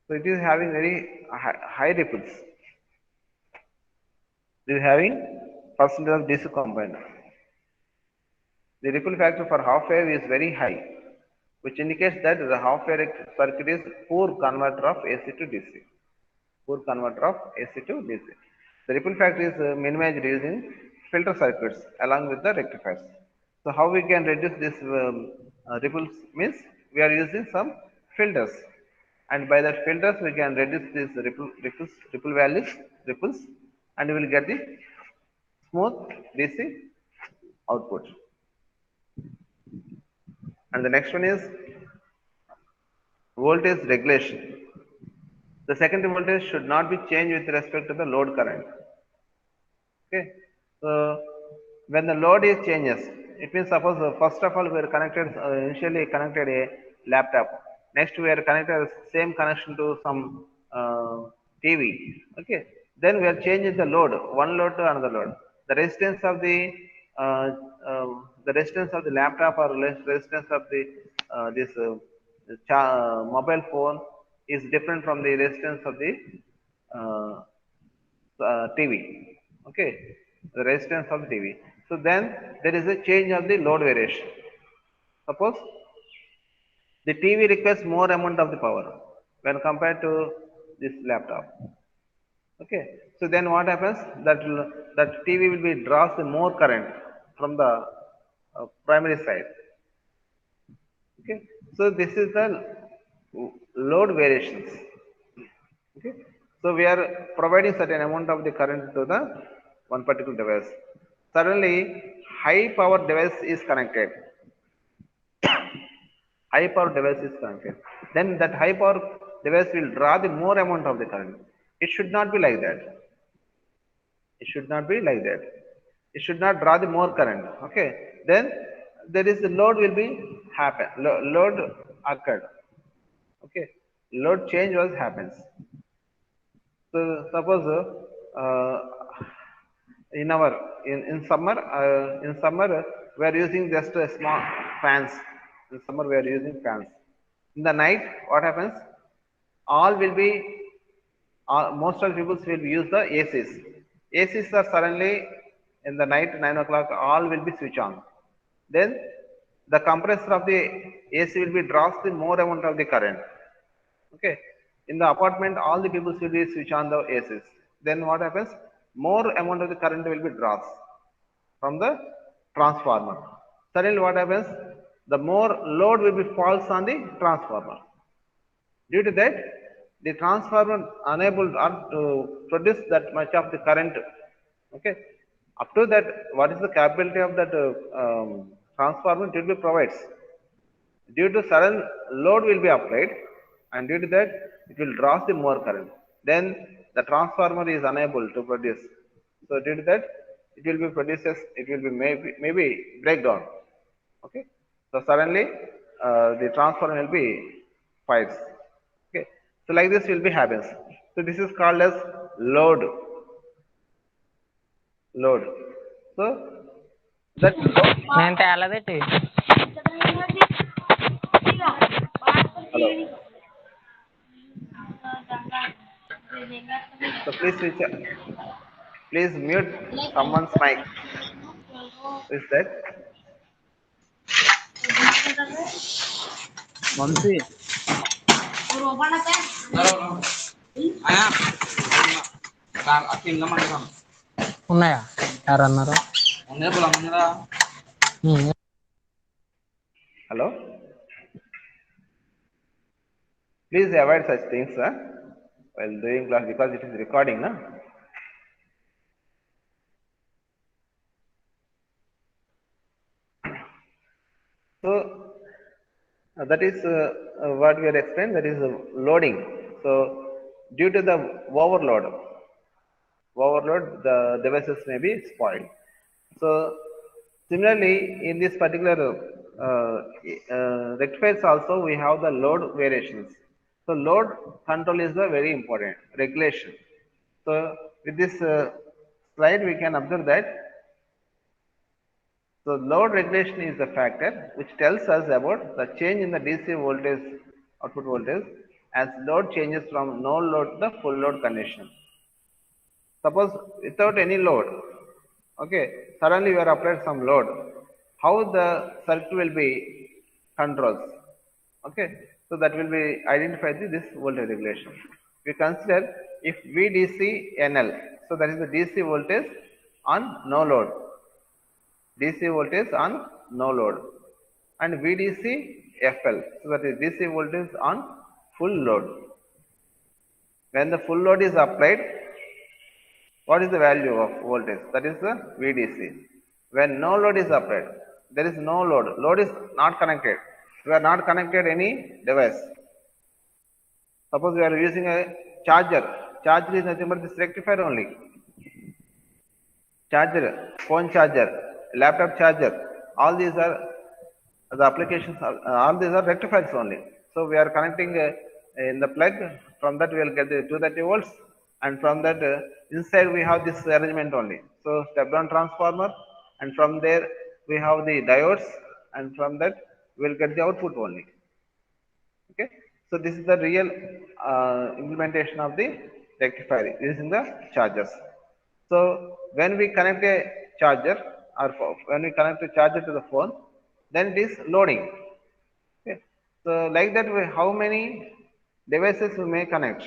So it is having very high ripples. It is having percentage of DC component. The ripple factor for half wave is very high, which indicates that the half wave circuit is poor converter of AC to DC. Poor converter of AC to DC. The ripple factor is minimized using filter circuits along with the rectifiers. So how we can reduce this ripples means we are using some filters, and by that filters we can reduce these ripple values, and we will get the smooth DC output. And the next one is voltage regulation. The secondary voltage should not be changed with respect to the load current. Okay, so when the load is changes, it means suppose first of all we are connected, initially connected a laptop. Next we are connected same connection to some TV. Okay, then we are changing the load, one load to another load. The resistance of the laptop or resistance of the this mobile phone is different from the resistance of the TV. Okay, the resistance of the TV. So then there is a change of the load variation. Suppose the TV requires more amount of the power when compared to this laptop. Okay, so then what happens, that TV will be draws the more current from the primary side. Okay, so this is the load variations. Okay, so we are providing certain amount of the current to the one particular device. Suddenly high power device is connected. High power device is connected. Then that high power device will draw the more amount of the current. It should not be like that. It should not be like that. It should not draw the more current. Okay, then there is the load will be happen. Load occurred. Okay, load change was happens. So suppose in summer we are using just a small fans. In summer we are using fans. In the night, what happens? All will be most of the people will use the ACs. ACs are suddenly in the night 9 o'clock all will be switch on. Then the compressor of the AC will be draws the more amount of the current. Okay, in the apartment all the people will be switch on the ACs. Then what happens? More amount of the current will be draws from the transformer. Suddenly what happens? The more load will be falls on the transformer. Due to that, the transformer unable to produce that much of the current. Okay. Up to that, what is the capability of that transformer? It will be provides. Due to sudden load will be applied, and due to that, it will draw the more current. Then the transformer is unable to produce. So due to that, it will be produces. It will be maybe breakdown. Okay. So suddenly, the transformer will be fires. Okay. So like this will be happens. So this is called as load. Load. So that నేను తేలదేటి hello. So please mute someone's mic. Is that? Vamsi ఉన్నాయా ఎవరన్నారు Hello. Please avoid such things while doing class because it is recording, na? So that is what we are explaining. That is loading. So due to the overload, the devices may be spoiled. So similarly, in this particular rectifiers also we have the load variations. So load control is the very important regulation. So with this slide we can observe that. So load regulation is the factor which tells us about the change in the DC voltage, output voltage, as load changes from no load to the full load condition. Suppose without any load, okay, suddenly you are applied some load, how the circuit will be controls, okay, so that will be identified with this voltage regulation. We consider if VDC NL, so that is the DC voltage on no load, DC voltage on no load, and VDC FL, so that is DC voltage on full load. When the full load is applied, what is the value of voltage? That is the VDC. When no load is applied, there is no load. Load is not connected. We are not connected any device. Suppose we are using a charger. Charger is nothing but this rectifier only. Charger, phone charger, laptop charger. All these are the applications. All these are rectifiers only. So we are connecting in the plug. From that we will get the 230 volts. And from that inside we have this arrangement only. So step down transformer, and from there we have the diodes, and from that we will get the output only. Okay, so this is the real implementation of the rectifier using the chargers. So when we connect a charger or when we connect a charger to the phone, then it is loading. Okay, so like that how many devices we may connect.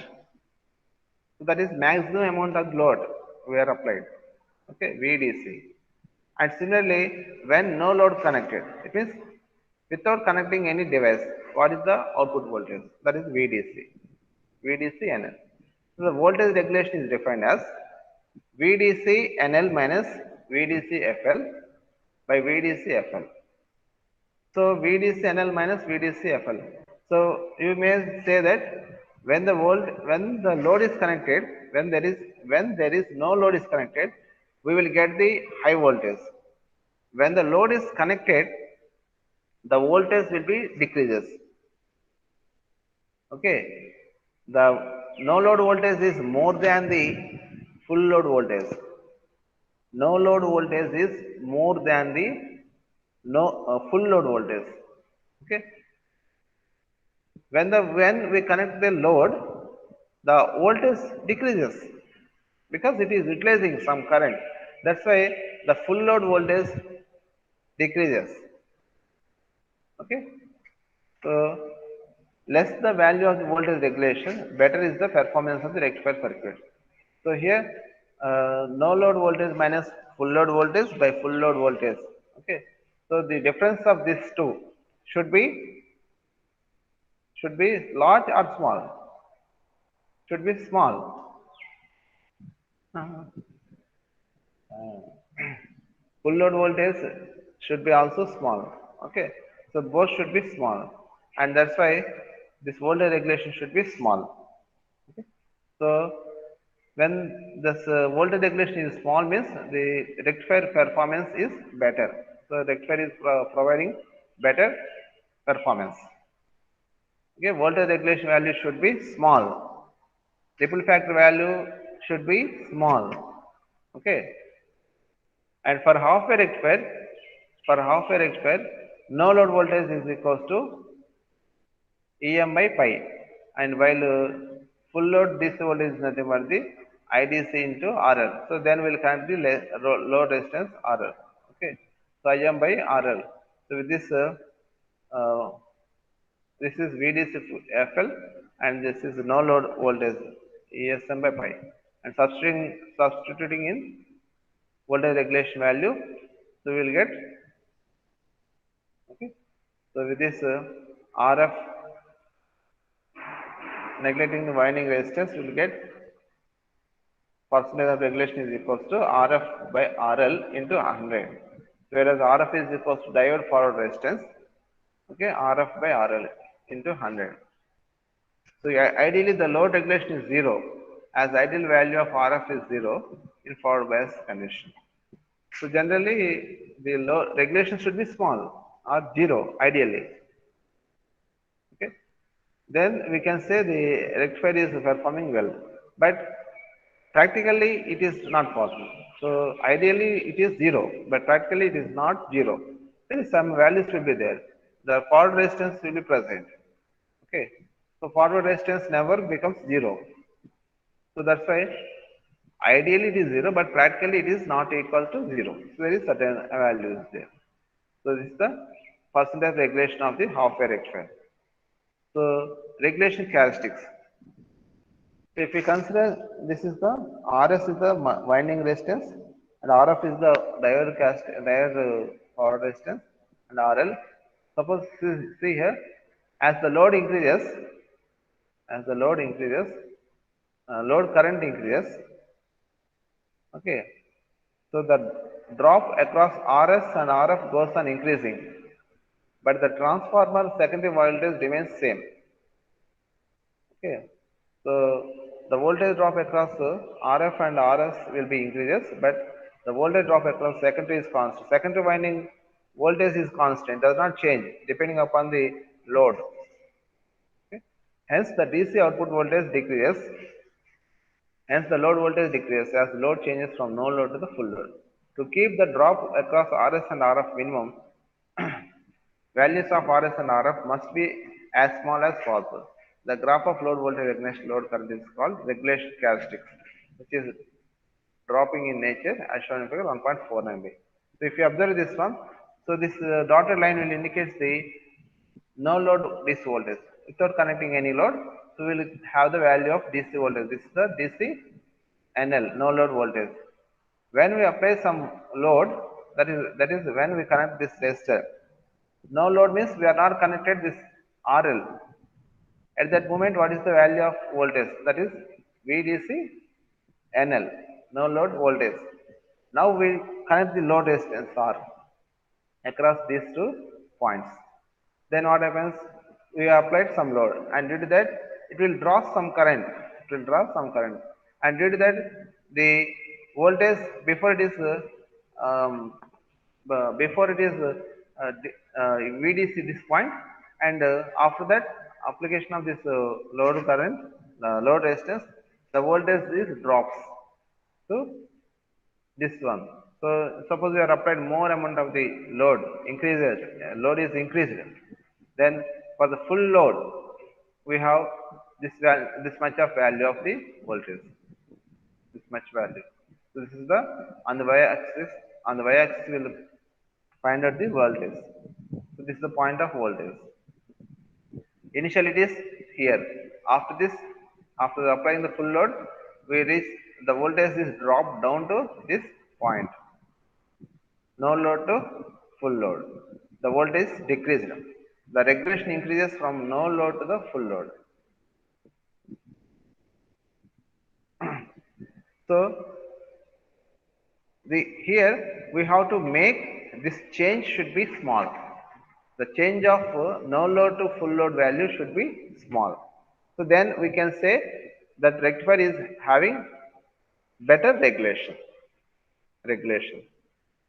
So that is maximum amount of load we are applied. Okay, VDC. And similarly, when no load connected, it means without connecting any device, what is the output voltage? That is VDC. VDC NL. So the voltage regulation is defined as VDC NL minus VDC FL by VDC FL. So VDC NL minus VDC FL. So you may say that when the load is connected, when there is no load is connected, we will get the high voltage. When the load is connected, the voltage will be decreases. Okay, the no load voltage is more than the full load voltage. No load voltage is more than the full load voltage. Okay. When we connect the load, the voltage decreases because it is utilizing some current. That's why the full load voltage decreases. Okay. So less the value of the voltage regulation, better is the performance of the rectifier circuit. So here no load voltage minus full load voltage by full load voltage. Okay. So the difference of these two should be should be large or small? Should be small. Uh, Full load voltage should be also small. Okay, so both should be small, and that's why this voltage regulation should be small. Okay, so when this voltage regulation is small means the rectifier performance is better. So rectifier is providing better performance. Okay, voltage regulation value should be small. Ripple factor value should be small. Okay, and for half-wave rectifier, no load voltage is equals to Em by pi, and while full load DC voltage is nothing but the IDC into RL. So then we'll connect the load resistance RL. Okay, so Im by RL. So with this, this is VDC FL, and this is no load voltage ESM by pi, and substituting in voltage regulation value, so we will get, okay, so with this RF neglecting the winding resistance, we will get percentage of regulation is equals to RF by RL into 100, whereas RF is equals to diode forward resistance. Okay, RF by RL into 100. So ideally the load regulation is 0, as ideal value of RF is 0 in forward bias condition. So generally the load regulation should be small or 0 ideally. Okay, then we can say the rectifier is performing well, but practically it is not possible. So ideally it is 0, but practically it is not 0. Then some values will be there. The forward resistance will be present. Okay, so forward resistance never becomes 0. So that's why ideally it is 0, but practically it is not equal to 0. So there is certain values there. So this is the percentage regulation of the half-wave rectifier. So regulation characteristics. So if we consider this is the RS is the winding resistance, and RF is the diode forward resistance, and RL. Suppose see here, as the load increases, load current increases. Okay, so the drop across RS and RF goes on increasing, but the transformer secondary voltage remains same. Okay, so the voltage drop across RF and RS will be increases, but the voltage drop across secondary is constant. Secondary winding voltage is constant, does not change depending upon the load. Okay. Hence the DC output voltage decreases. Hence the load voltage decreases as the load changes from no load to the full load. To keep the drop across RS and RF minimum, values of RS and RF must be as small as possible. The graph of load voltage against load current is called regulation characteristics, which is dropping in nature as shown in figure 1.49b. So if you observe this one, so this dotted line will indicate the no load DC voltage without connecting any load. So we will have the value of DC voltage. This is the DC NL, no load voltage. When we apply some load, that is when we connect this resistor. No load means we are not connected this RL. At that moment, what is the value of voltage? That is VDC NL, no load voltage. Now we connect the load resistance R across these two points. Then what happens? We applied some load, and due to that, it will draw some current. It will draw some current, and due to that, the voltage before it is VDC this point, and after that application of this load current, load resistance, the voltage is drops to this one. So suppose we are applied more amount of the load increases, load is increased, then for the full load we have this much of value of the voltage, this much value. So this is the on the y-axis. On the y-axis we will find out the voltage. So this is the point of voltage. Initially it is here. After this, after applying the full load, we reach the voltage is dropped down to this point. No load to full load. The voltage decreased. the regulation increases from no load to the full load. So here we have to make this change should be small. The change of no load to full load value should be small. So then we can say that rectifier is having better regulation.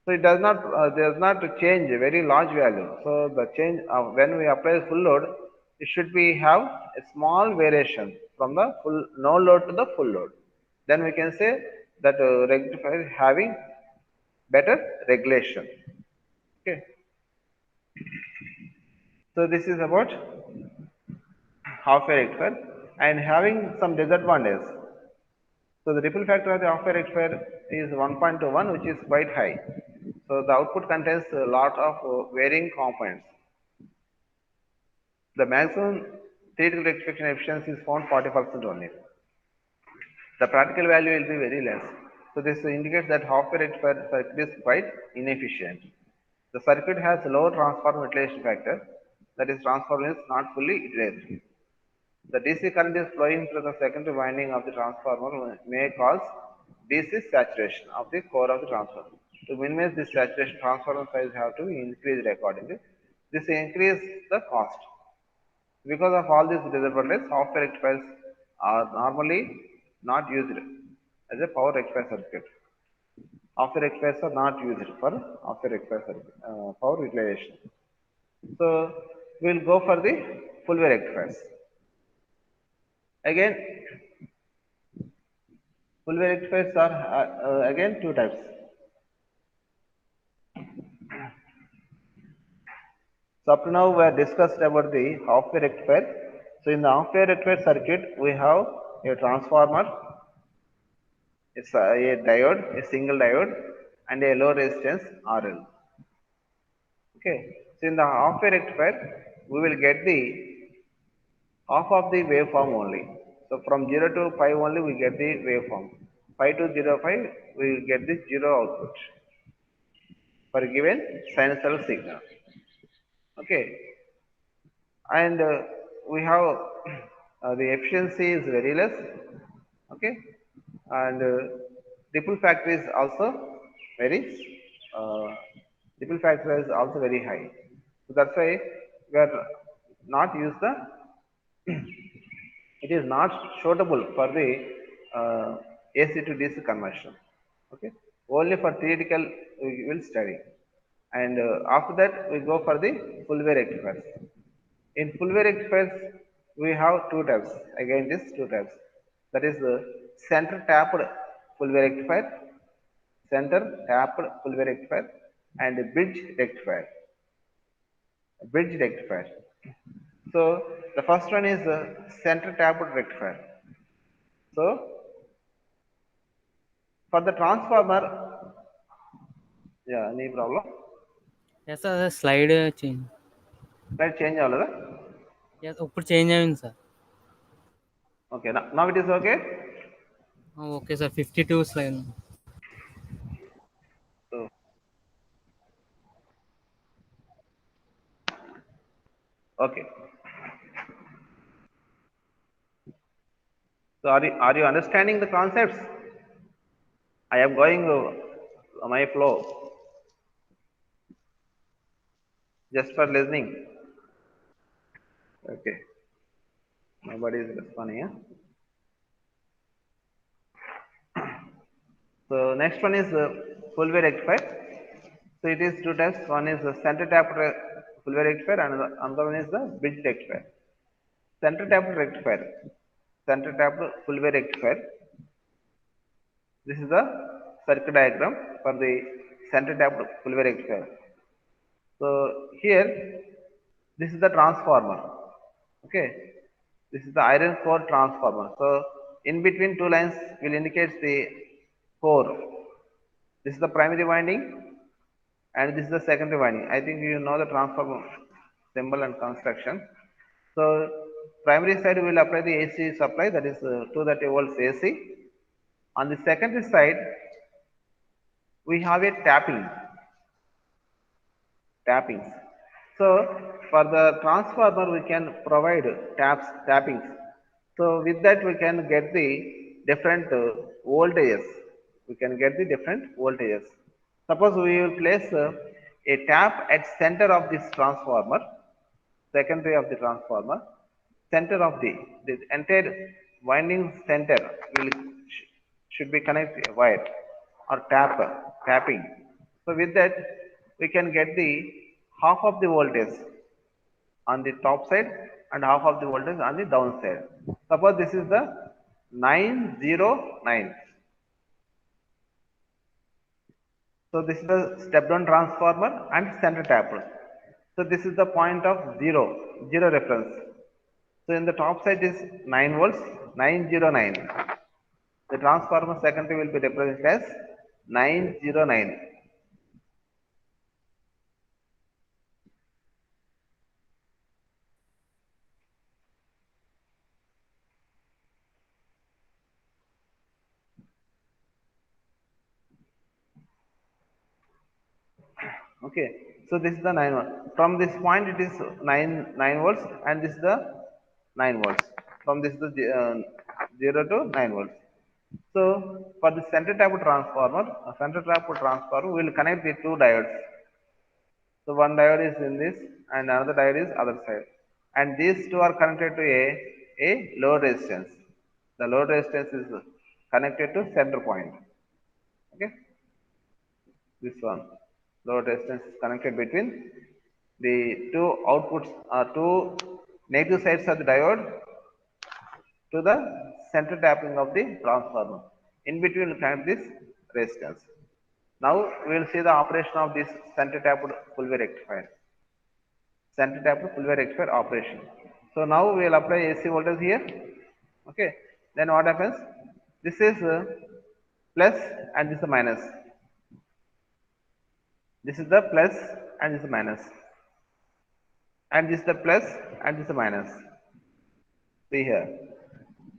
So it does not change a very large value. So the change when we apply full load, it should be have a small variation from the full no load to the full load. Then we can say that rectifier is having better regulation. Okay. So this is about half wave rectifier and having some disadvantages. So the ripple factor of the half wave rectifier is 1.21, which is quite high. So the output contains a lot of varying components. The maximum theoretical rectification efficiency is found 40% only. The practical value will be very less. So this indicates that half wave rectifier circuit is quite inefficient. The circuit has low transformer utilization factor, that is transformer is not fully utilized. The DC current is flowing through the secondary winding of the transformer may cause DC saturation of the core of the transformer. To minimize this saturation, transformer size have to be increased accordingly. This increases the cost. Because of all these disadvantages, half wave rectifiers are normally not used as a power rectifier circuit. Half wave rectifiers are not used for half wave rectifier circuit, power utilization. So we will go for the full wave rectifiers. Again, full wave rectifiers are again two types. So up to now we have discussed about the half wave rectifier. So in the half wave rectifier circuit, we have a transformer, it's a diode, a single diode, and a low resistance RL. Okay. So in the half wave rectifier, we will get the half of the waveform only. So from 0 to 5 only we get the waveform. 5 to 0, 5 we will get the 0 output for a given sinusoidal signal. Okay. And we have the efficiency is very less. Okay. And ripple factor is also very ripple factor is also very high. So that's why we are not use the it is not suitable for the AC to DC conversion. Okay, only for theoretical we will study, and after that we go for the full wave rectifiers. In full wave rectifiers, we have two types. Again, these two types. That is the center tapped full wave rectifier, center tapped full wave rectifier, and bridge rectifier. Bridge rectifier. So the first one is center tapped rectifier. So for the transformer, yeah, any problem? Yes, sir. Slide change. Slide change అవ్వలేదా? Yes, ఇప్పుడు change అయింది sir. Okay, now it is okay. Okay sir 52 slide. So, okay. So are you understanding the concepts? I am going my flow. Just for listening. Okay. Nobody is responding. Yeah? So next one is full wave rectifier. So it is two types. One is the center tapped full wave rectifier, and another one is the bridge rectifier. Center tapped rectifier. Center tapped full wave rectifier. This is the circuit diagram for the center tapped full wave rectifier. So here, this is the transformer. Okay, this is the iron core transformer. So in between two lines will indicate the core. This is the primary winding, and this is the secondary winding. I think you know the transformer symbol and construction. So primary side we will apply the AC supply, that is 230 volts AC. On the secondary side, we have a tappings. So for the transformer we can provide tappings. So with that we can get the different voltages. We can get the different voltages. Suppose we will place a tap at center of this transformer, secondary of the transformer, center of the entire winding center will should be connected wire or tapping. So with that we can get the half of the voltage on the top side and half of the voltage on the down side. Suppose this is the 909. So this is the step down transformer and center tapper. So this is the point of zero reference. So in the top side is 9 volts, 909. The transformer secondary will be represented as 909. Okay, so this is the 9 volt. From this point it is 9 volts and this is the 9 volts. From this is the 0 to 9 volts. So for the center tap transformer, we will connect the two diodes. So one diode is in this and another diode is other side. And these two are connected to a load resistance. The load resistance is connected to center point. Okay, this one. Load resistance is connected between the two outputs two negative sides of the diode to the center tapping of the transformer. In between we connect this resistance. Now we will see the operation of this center tapped full wave rectifier. Center tapped full wave rectifier operation. So now we will apply AC voltage here. Okay. Then what happens? This is plus and this is minus. This is the plus and this is minus. And this is the plus and this is minus. See here.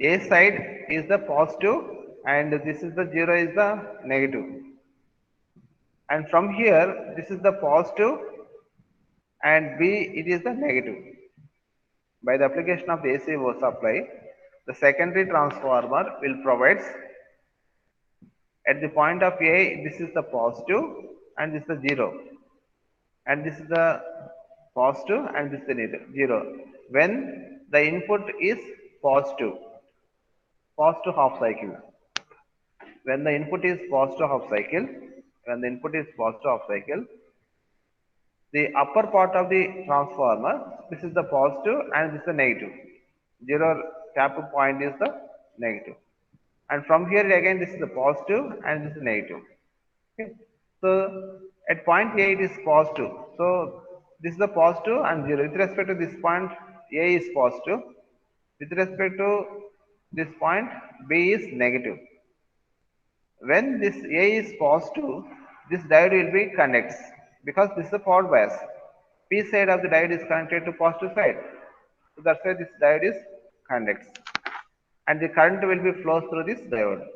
A side is the positive and this is the 0 is the negative. And from here, this is the positive and B it is the negative. By the application of the AC supply, the secondary transformer will provide at the point of A, this is the positive and this is the 0. And this is the positive and this is the negative 0. When the input is positive half cycle. When the input is positive half cycle, the upper part of the transformer, this is the positive and this is the negative. 0 tap point is the negative. And from here again this is the positive and this is negative. Okay. So at point A it is positive. So this is the positive and 0. With respect to this point A is positive. With respect to this point B is negative. When this A is positive, this diode will be conducts because this is a forward bias. P side of the diode is connected to positive side. So that's why this diode is conducts. And the current will be flows through this diode.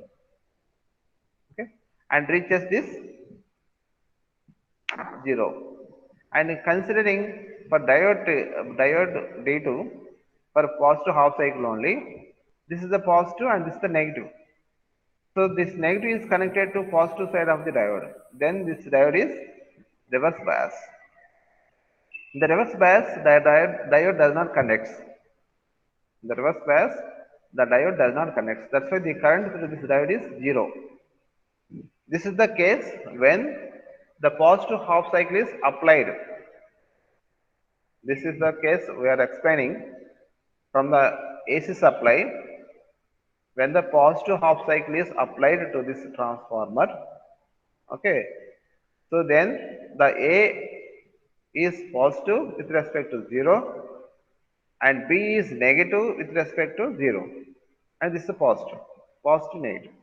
Okay, and reaches this 0. And considering for diode D2 for positive half cycle only, this is the positive and this is the negative. So this negative is connected to positive side of the diode. Then this diode is reverse bias. In the reverse bias, the diode does not conduct. In the reverse bias, the diode does not conduct. That's why the current through this diode is 0. This is the case when the positive half cycle is applied. This is the case we are explaining from the AC supply. When the positive half cycle is applied to this transformer, okay, so then the A is positive with respect to 0 and B is negative with respect to 0, and this is a positive negative.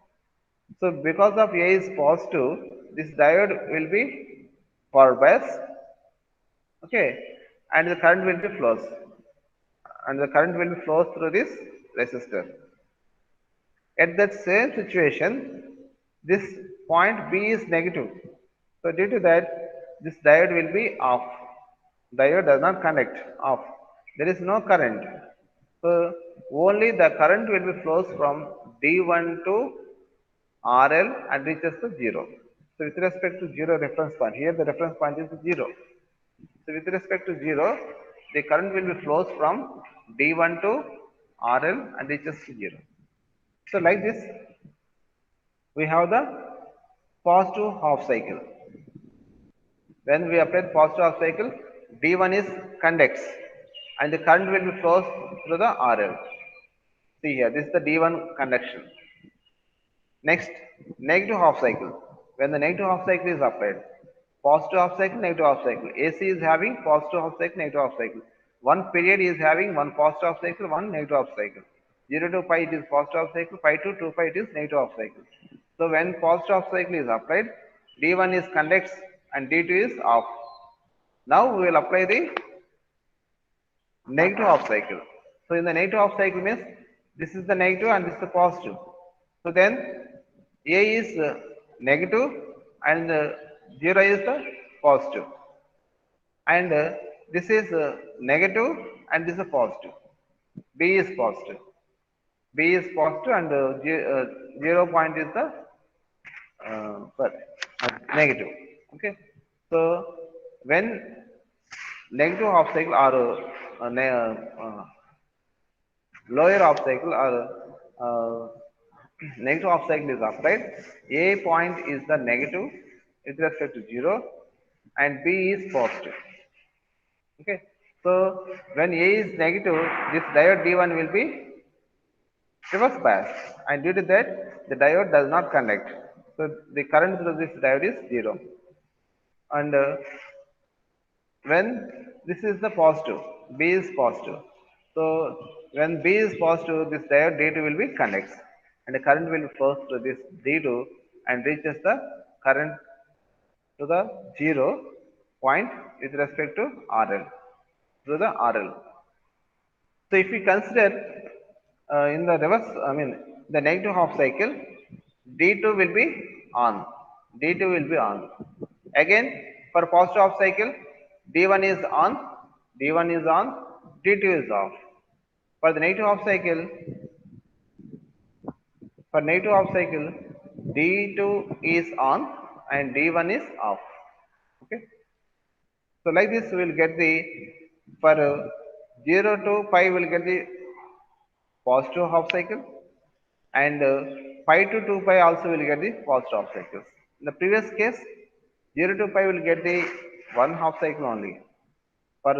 So because of A is positive, this diode will be forward bias, okay, and the current will be flows through this resistor. At that same situation, this point B is negative. So due to that, this diode will be off. Diode does not conduct off. There is no current. So only the current will be flows from D1 to RL and reaches to 0. So with respect to 0 reference point, here the reference point is 0. So with respect to 0, the current will be flows from D1 to RL and reaches to 0. So like this, we have the positive half cycle. When we apply the positive half cycle, D1 is conducts and the current will be flows through the RL. See here, this is the D1 conduction. Next, negative half cycle. When the negative half cycle is applied, positive half cycle, negative half cycle. AC is having positive half cycle, negative half cycle. One period is having one positive half cycle, one negative half cycle. 0 to pi it is positive half cycle, pi to 2 pi it is negative half cycle. So when positive half cycle is applied, D1 is conducts and D2 is off. Now we will apply the negative half cycle. So in the negative half cycle means this is the negative and this is the positive. So then A is negative and 0 is the positive. And this is negative and this is a positive. B is positive. B is positive and 0 point is the negative. Okay. So when negative half cycle or lower half cycle or negative half cycle is applied, A point is the negative with respect to 0 and B is positive. Okay. So when A is negative, this diode D1 will be reverse bias, and due to that the diode does not conduct. So the current through this diode is 0. And when this is the positive, B is positive. So when B is positive, this diode D2 will be conducts and the current will flow through this D2 and reaches the current to the 0 point with respect to RL, through the RL. So if we consider in the reverse, the negative half cycle, D2 will be on. D2 will be on. Again, for positive half cycle, D1 is on, D1 is on, D2 is off. For the negative half cycle, D2 is on and D1 is off. Okay. So like this, we will get the, for 0 to pi, we will get the positive half cycle, and pi to 2 pi also will get the positive half cycles. In the previous case, 0 to pi will get the one half cycle only. For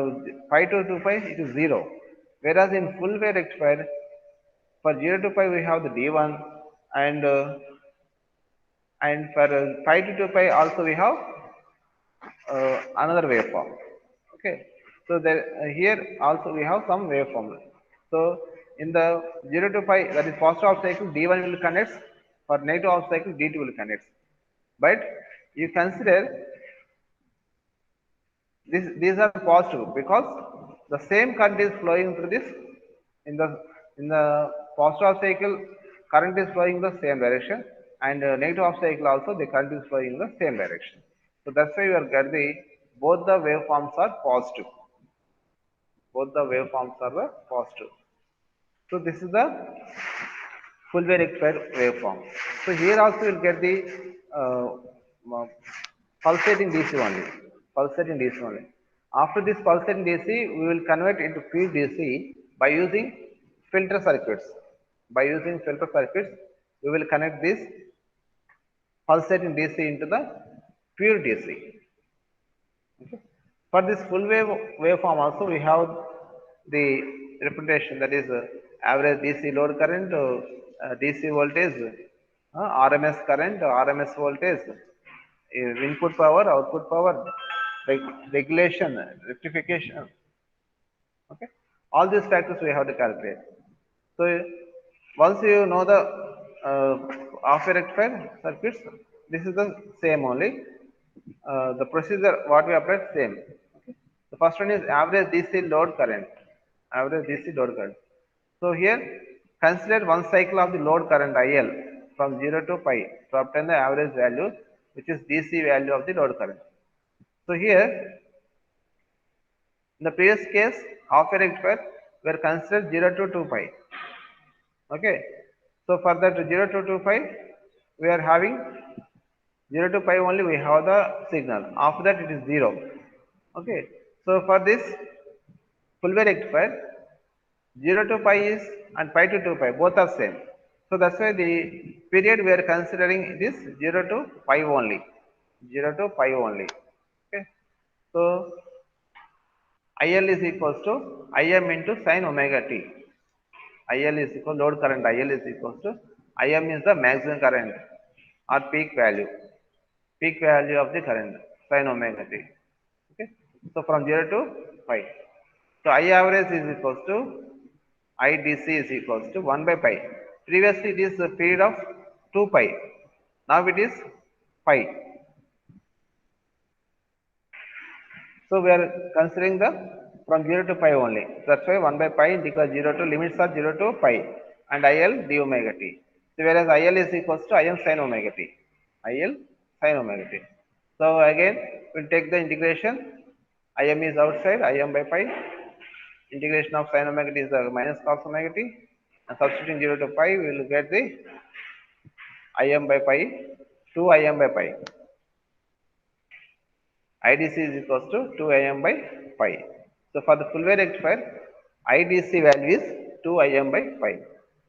pi to 2 pi, it is 0. Whereas in full wave rectifier, for 0 to pi we have the D1, and for pi to 2 pi also we have another waveform. Okay, so there here also we have some waveform. So in the 0 to pi, that is positive half cycle, D1 will connect. For negative half cycle, D2 will connect. But you consider these are positive because the same current is flowing through this. In the positive half cycle, current is flowing in the same direction, and negative half cycle also the current is flowing in the same direction. So that's why you are getting both the waveforms are positive. Both the waveforms are the positive. So this is the full wave rectifier waveform. So here also you will get the pulsating DC only. Pulsating DC only. After this pulsating DC, we will convert into pure DC by using filter circuits. By using filter circuits, we will connect this pulsating DC into the pure DC. Okay. For this full wave waveform also, we have the representation, that is average DC load current, DC voltage, RMS current, RMS voltage, input power, output power, regulation, rectification. Okay, all these factors we have to calculate. So once you know the half wave rectifier circuits, this is the same only. The procedure what we applied same. Okay. The first one is average DC load current. Average DC load current. So here consider one cycle of the load current IL from 0 to pi to obtain the average value, which is DC value of the load current. So here In the previous case, half wave rectifier were considered 0 to 2 pi. Okay. So for that 0 to 2 pi, we are having 0 to pi only we have the signal. After that it is 0. Okay. So for this full wave rectifier, 0 to pi is and pi to 2 pi both are same. So that's why the period we are considering this 0 to pi only. 0 to pi only. Okay. So IL is equals to Im into sin omega t. IL is equal load current. IL is equals to Im is the maximum current or peak value of the current sin omega t. Okay. So from 0 to pi. So I average is equals to IDC is equals to 1 by pi. Previously it is a period of 2 pi. Now it is pi. So we are considering the from 0 to pi only. That's why 1 by pi because 0 to limits are 0 to pi and IL d omega t. So whereas IL is equals to Im sin omega t. IL sin omega t. So again we'll take the integration. Im is outside, Im by pi. Integration of sin omega t is the minus cos omega t. And substituting 0 to pi, we will get the Im by pi, 2 Im by pi. IDC is equals to 2 Im by pi. So for the full wave rectifier, IDC value is 2 Im by pi.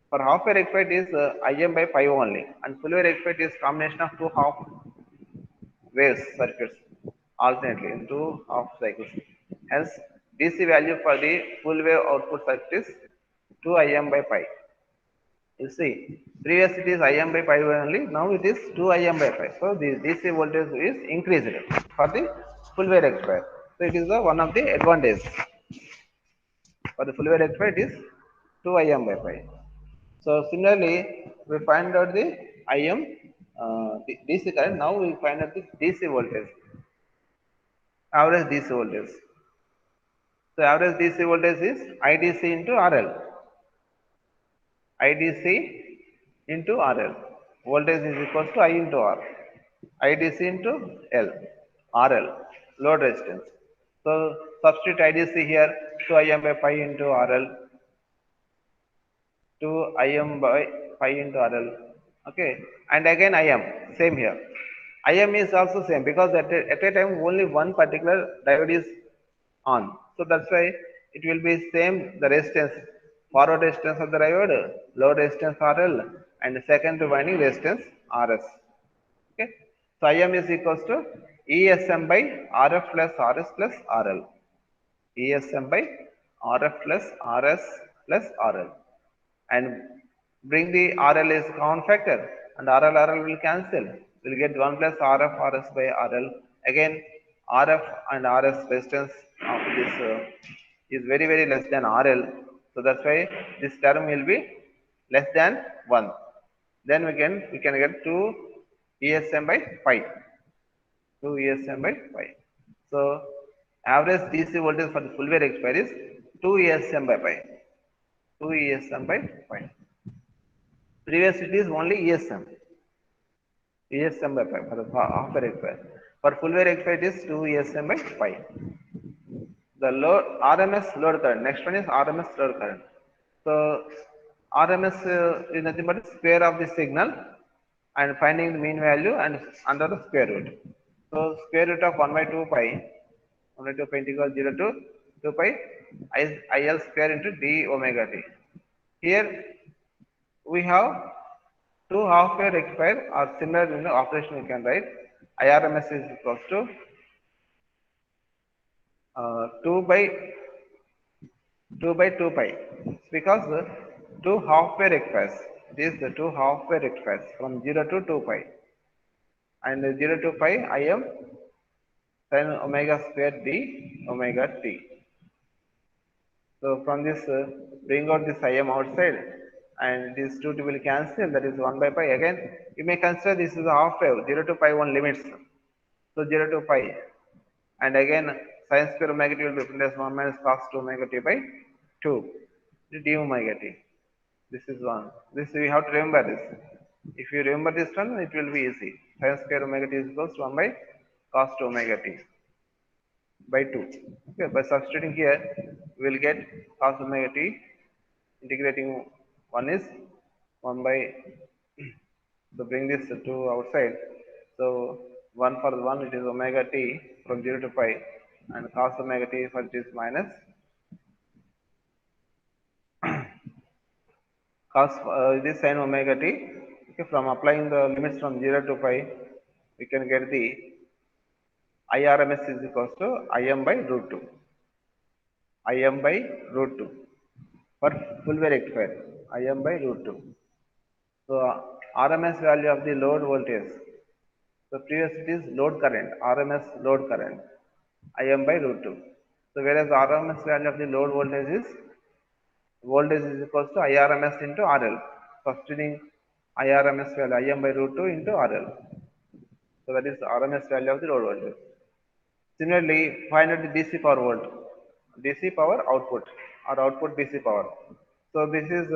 For half wave rectifier, it is Im by pi only. And full wave rectifier is combination of two half waves circuits alternately in two half cycles. Hence, DC value for the full wave output circuit is 2 Im by pi. You see, previously it is Im by pi only, now it is 2 Im by pi. So the DC voltage is increased for the full wave rectifier. So it is the one of the advantage. For the full wave rectifier, it is 2 Im by pi. So similarly, we find out the Im DC current. Now we find out the DC voltage, average DC voltage. So average DC voltage is IDC into RL. IDC into RL. Voltage is equals to I into R. IDC into L. RL. Load resistance. So substitute IDC here 2 Im by pi into RL. 2 Im by pi into RL. Okay. And again Im. Same here. Im is also same because at a time only one particular diode is on. So that's why it will be same the resistance, forward resistance of the diode, load resistance RL, and second winding resistance RS. Okay. So Im is equals to ESM by RF plus RS plus RL. ESM by RF plus RS plus RL. And bring the RL is common factor and RL will cancel. We'll get 1 plus RF RS by RL. Again, RF and RS resistance of this is very very less than RL. So that's why this term will be less than 1. Then we can get 2 ESM by pi. 2 ESM by pi. So average DC voltage for the full wave rectifier is 2 ESM by pi. 2 ESM by pi. Previous it is only ESM. ESM by pi for the half wave rectifier. For full wave rectifier it is 2 ESM by pi. The load RMS load current. Next one is RMS load current. So RMS is nothing but square of the signal and finding the mean value and under the square root. So square root of 1 by 2 pi, 1 by 2 pi integral 0 to 2 pi IL square into d omega t. Here we have two half wave rectifier or similar operation you can write. IRMS is equals to 2 by 2 pi because two half wave rectifiers. These the two half wave rectifiers from 0 to 2 pi and 0 to pi Im sin omega square d omega t. So from this bring out this Im outside and these two will cancel, that is 1 by pi. Again you may consider this is a half wave 0 to pi 1 limits. So 0 to pi and again sin square omega t will be written as 1 minus cos 2 omega t by 2 d omega t. This is one. This we have to remember this. If you remember this one, it will be easy. Sin square omega t is equals to 1 by cos 2 omega t. by 2. Okay, by substituting here, we will get cos omega t, integrating one is 1 by, so bring this to outside. So 1 for 1 it is omega t from 0 to pi, and cos omega t for it is minus cos it is sin omega t. Okay, from applying the limits from 0 to pi, we can get the IRMS is equals to Im by root 2. Im by root 2 for full wave rectifier. Im by root 2. So RMS value of the load voltage. So previous it is load current, RMS load current, Im by root 2. So whereas RMS value of the load voltage is equals to IRMS into RL. Substituting IRMS value Im by root 2 into RL. So that is RMS value of the load voltage. Similarly, find out the DC power volt, DC power output or output DC power. So this is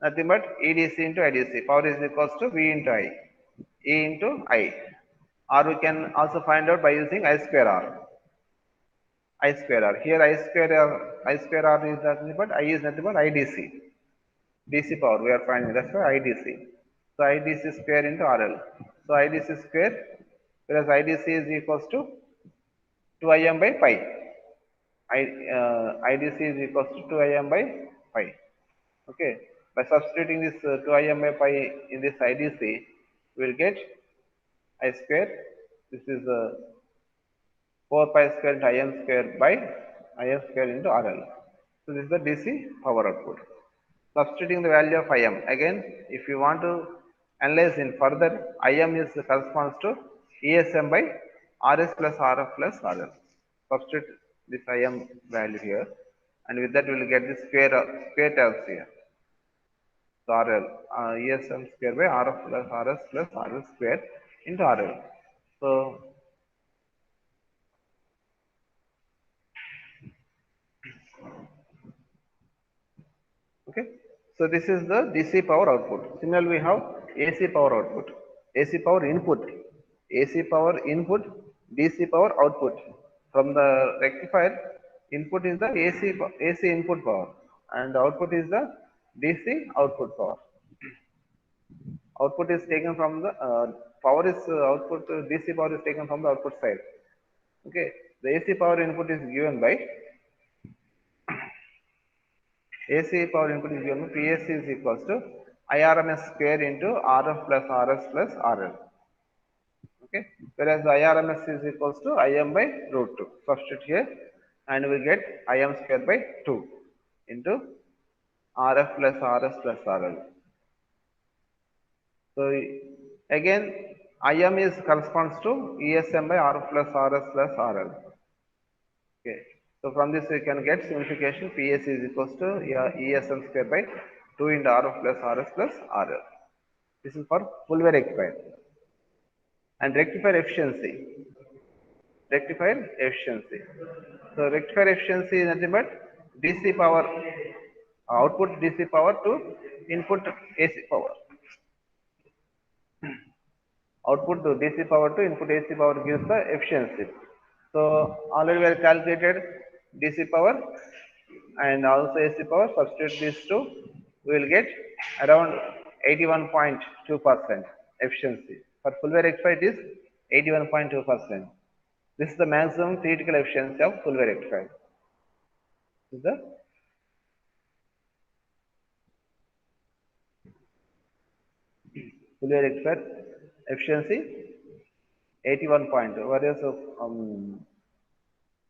nothing but EDC into IDC. Power is equals to V into I, E into I. Or we can also find out by using I square R. I square R. Here I square R is nothing but I is nothing but IDC. DC power we are finding, that's why IDC. So IDC square into RL. So IDC square, whereas IDC is equals to 2Im by pi. IDC is equals to 2Im by pi. Okay. By substituting this 2Im by pi in this IDC, we will get I square. This is 4 pi square into Im square by Im square into RL. So this is the DC power output. Substituting the value of Im. Again, if you want to analyze in further, Im is corresponds to ESM by RS plus RF plus RL. Substitute this Im value here, and with that we will get the square terms here. So RL, ESM square by RF plus RS plus RL square into RL. So okay, so this is the DC power output. Similarly, we have AC power output, AC power input, AC power input, DC power output. From the rectifier, input is the AC input power, and output is the DC output power. Output is taken from the power is output, DC power is taken from the output side. Okay, the AC power input is given by AC power input is given by PSC is equals to IRMS square into RF plus RS plus RL. Okay, whereas IRMS is equals to Im by root 2. Substitute here, and we get Im square by 2 into RF plus RS plus RL. So again, Im is corresponds to ESM by RF plus RS plus RL. Okay. So from this we can get simplification. PS is equals to ESM square by 2 into RF plus RS plus RL. This is for full wave rectifier. And rectifier efficiency. Rectifier efficiency. So rectifier efficiency is nothing but DC power, output DC power to input AC power. Output to DC power to input AC power gives the efficiency. So already we have calculated DC power and also AC power. Substitute these two, we will get around 81.2% efficiency. For full wave rectifier, it is 81.2%. This is the maximum theoretical efficiency of full wave rectifier. This is the full wave rectifier efficiency 81.2,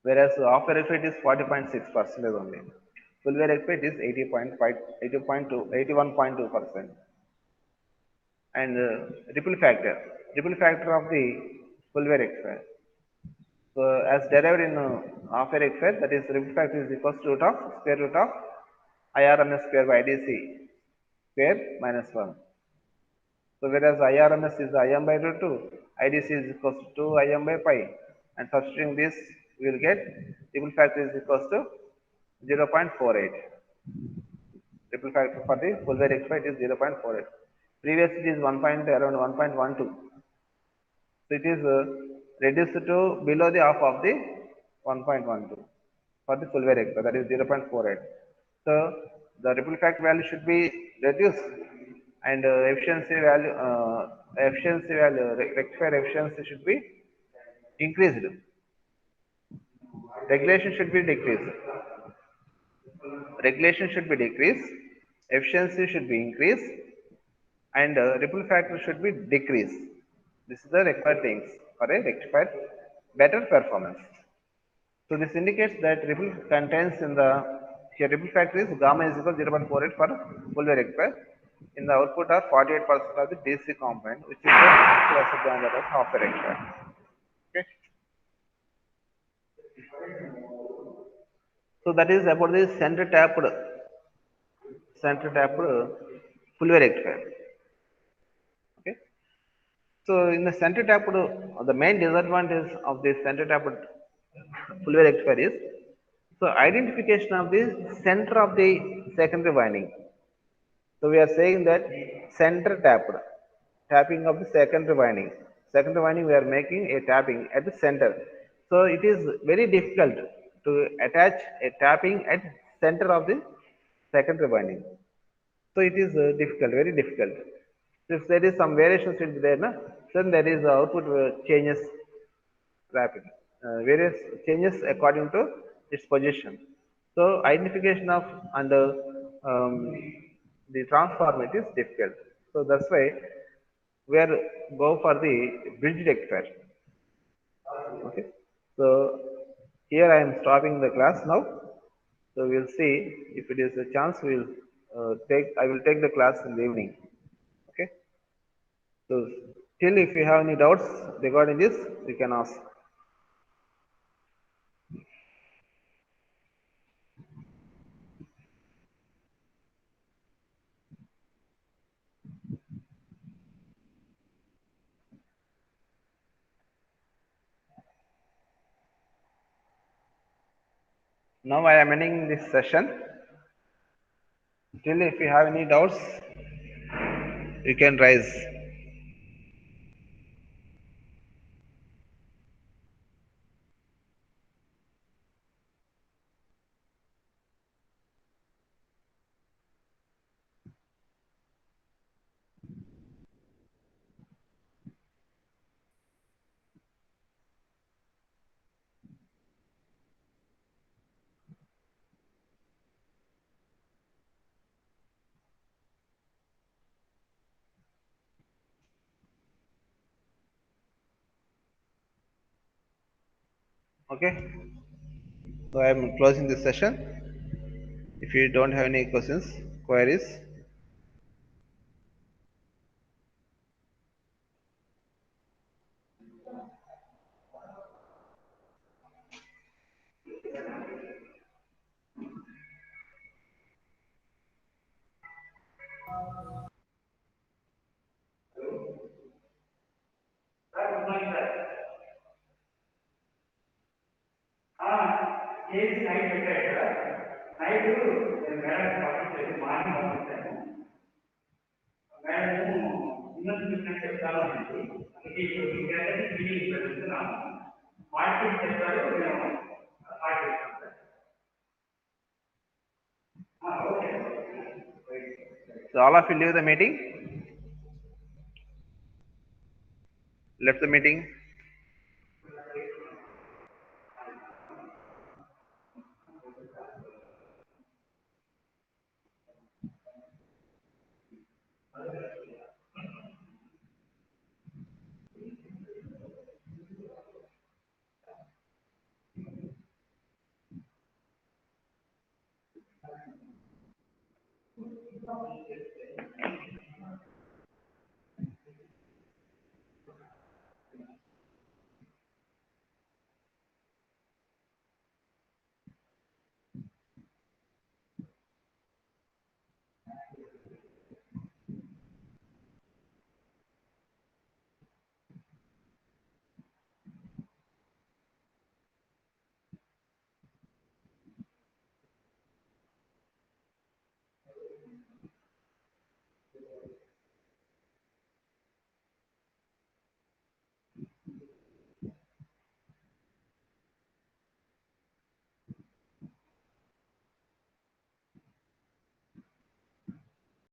whereas half wave rectifier is 40.6% only. Full wave rectifier is 81.2%. And ripple factor of the full wave rectifier. So as derived in half wave rectifier, that is ripple factor is equals to square root of IRMS square by IDC square minus 1. So whereas IRMS is Im by root 2, IDC is equals to 2 Im by pi, and substituting this, we will get ripple factor is equals to 0.48. Ripple factor for the full wave rectifier is 0.48. Previously it is around 1.12. So it is reduced to below the half of the 1.12 for the full wear rectifier, that is 0.48. So the ripple factor value should be reduced, and rectifier efficiency should be increased. Regulation should be decreased. Regulation should be decreased. Efficiency should be increased, and ripple factor should be decreased. This is the required things for a rectifier better performance. So this indicates that ripple contains in the here ripple factor is gamma is equal to 0.48 for full wave rectifier. In the output are 48% of the DC component, which is the lesser than that of half a rectifier. Okay. So that is about the center tapped full wave rectifier. Okay. So in the center tapped, the main disadvantage of the center tapped full wave rectifier is so identification of the center of the secondary winding. So we are saying that center tapping of the secondary winding. Secondary winding we are making a tapping at the center. So it is very difficult to attach a tapping at center of the secondary winding. So it is difficult, very difficult. If there is some variations will be there, na, then there is output changes rapidly. Various changes according to its position. So identification of and the transform it is difficult. So that's why we are go for the bridge rectifier. Okay. So here I am stopping the class now. So we'll see if it is a chance. We'll I will take the class in the evening. Okay. So till if you have any doubts regarding this, you can ask. Now I am ending this session. Still, if you have any doubts, you can raise. Okay. So I am closing this session. If you don't have any questions, queries, so all of you leave the meeting. Left the meeting.